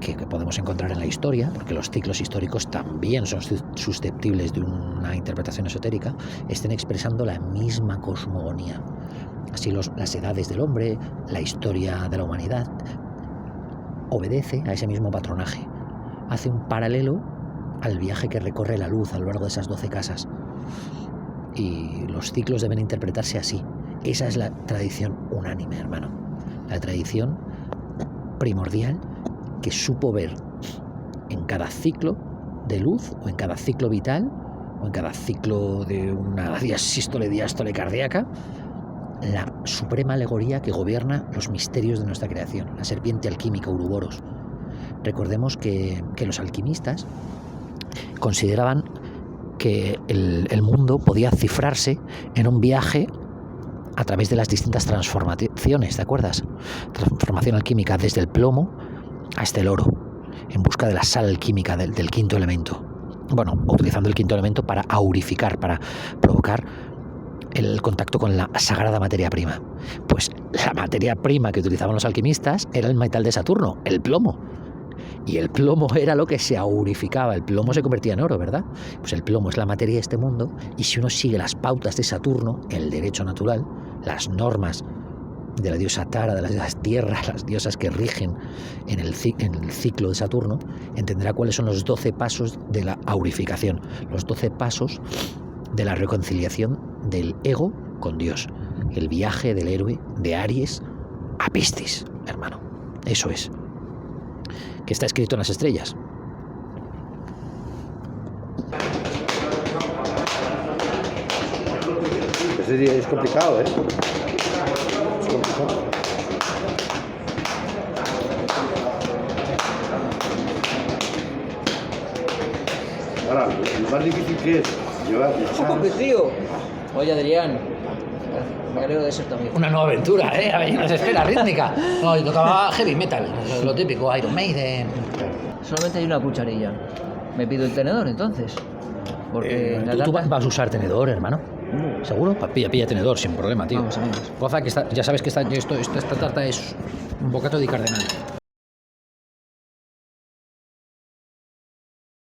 que podemos encontrar en la historia, porque los ciclos históricos también son susceptibles de una interpretación esotérica, estén expresando la misma cosmogonía. Así las edades del hombre, la historia de la humanidad, obedece a ese mismo patronaje. Hace un paralelo al viaje que recorre la luz a lo largo de esas 12 casas. Y los ciclos deben interpretarse así. Esa es la tradición unánime, hermano. La tradición primordial que supo ver en cada ciclo de luz, o en cada ciclo vital, o en cada ciclo de una sístole-diástole cardíaca, la suprema alegoría que gobierna los misterios de nuestra creación, la serpiente alquímica Ouroboros. Recordemos que los alquimistas consideraban que el mundo podía cifrarse en un viaje a través de las distintas transformaciones, ¿te acuerdas? Transformación alquímica desde el plomo hasta el oro, en busca de la sal alquímica del quinto elemento. Bueno, utilizando el quinto elemento para aurificar, para provocar el contacto con la sagrada materia prima. Pues la materia prima que utilizaban los alquimistas era el metal de Saturno, el plomo. Y el plomo era lo que se aurificaba, el plomo se convertía en oro, ¿verdad? Pues el plomo es la materia de este mundo, y si uno sigue las pautas de Saturno, el derecho natural, las normas de la diosa Tara, de las tierras, las diosas que rigen en el ciclo de Saturno, entenderá cuáles son los 12 pasos de la aurificación, los 12 pasos de la reconciliación del ego con Dios, el viaje del héroe de Aries a Piscis, hermano. Eso es. Que está escrito en las estrellas. es complicado, ¿eh? Es complicado. Ahora, lo más difícil que es llevar... tío! Oye, Adrián, me alegro de ser tu amigo. Una nueva aventura, ¿eh? A ver, nos espera, rítmica. No, y tocaba heavy metal, lo típico, Iron Maiden. Solamente hay una cucharilla. Me pido el tenedor, entonces. Porque ¿Tú vas a usar tenedor, hermano? ¿Seguro? Pilla tenedor, sin problema, tío. Vamos, amigos. Goza, que ya sabes que esta tarta es un bocato di cardenal.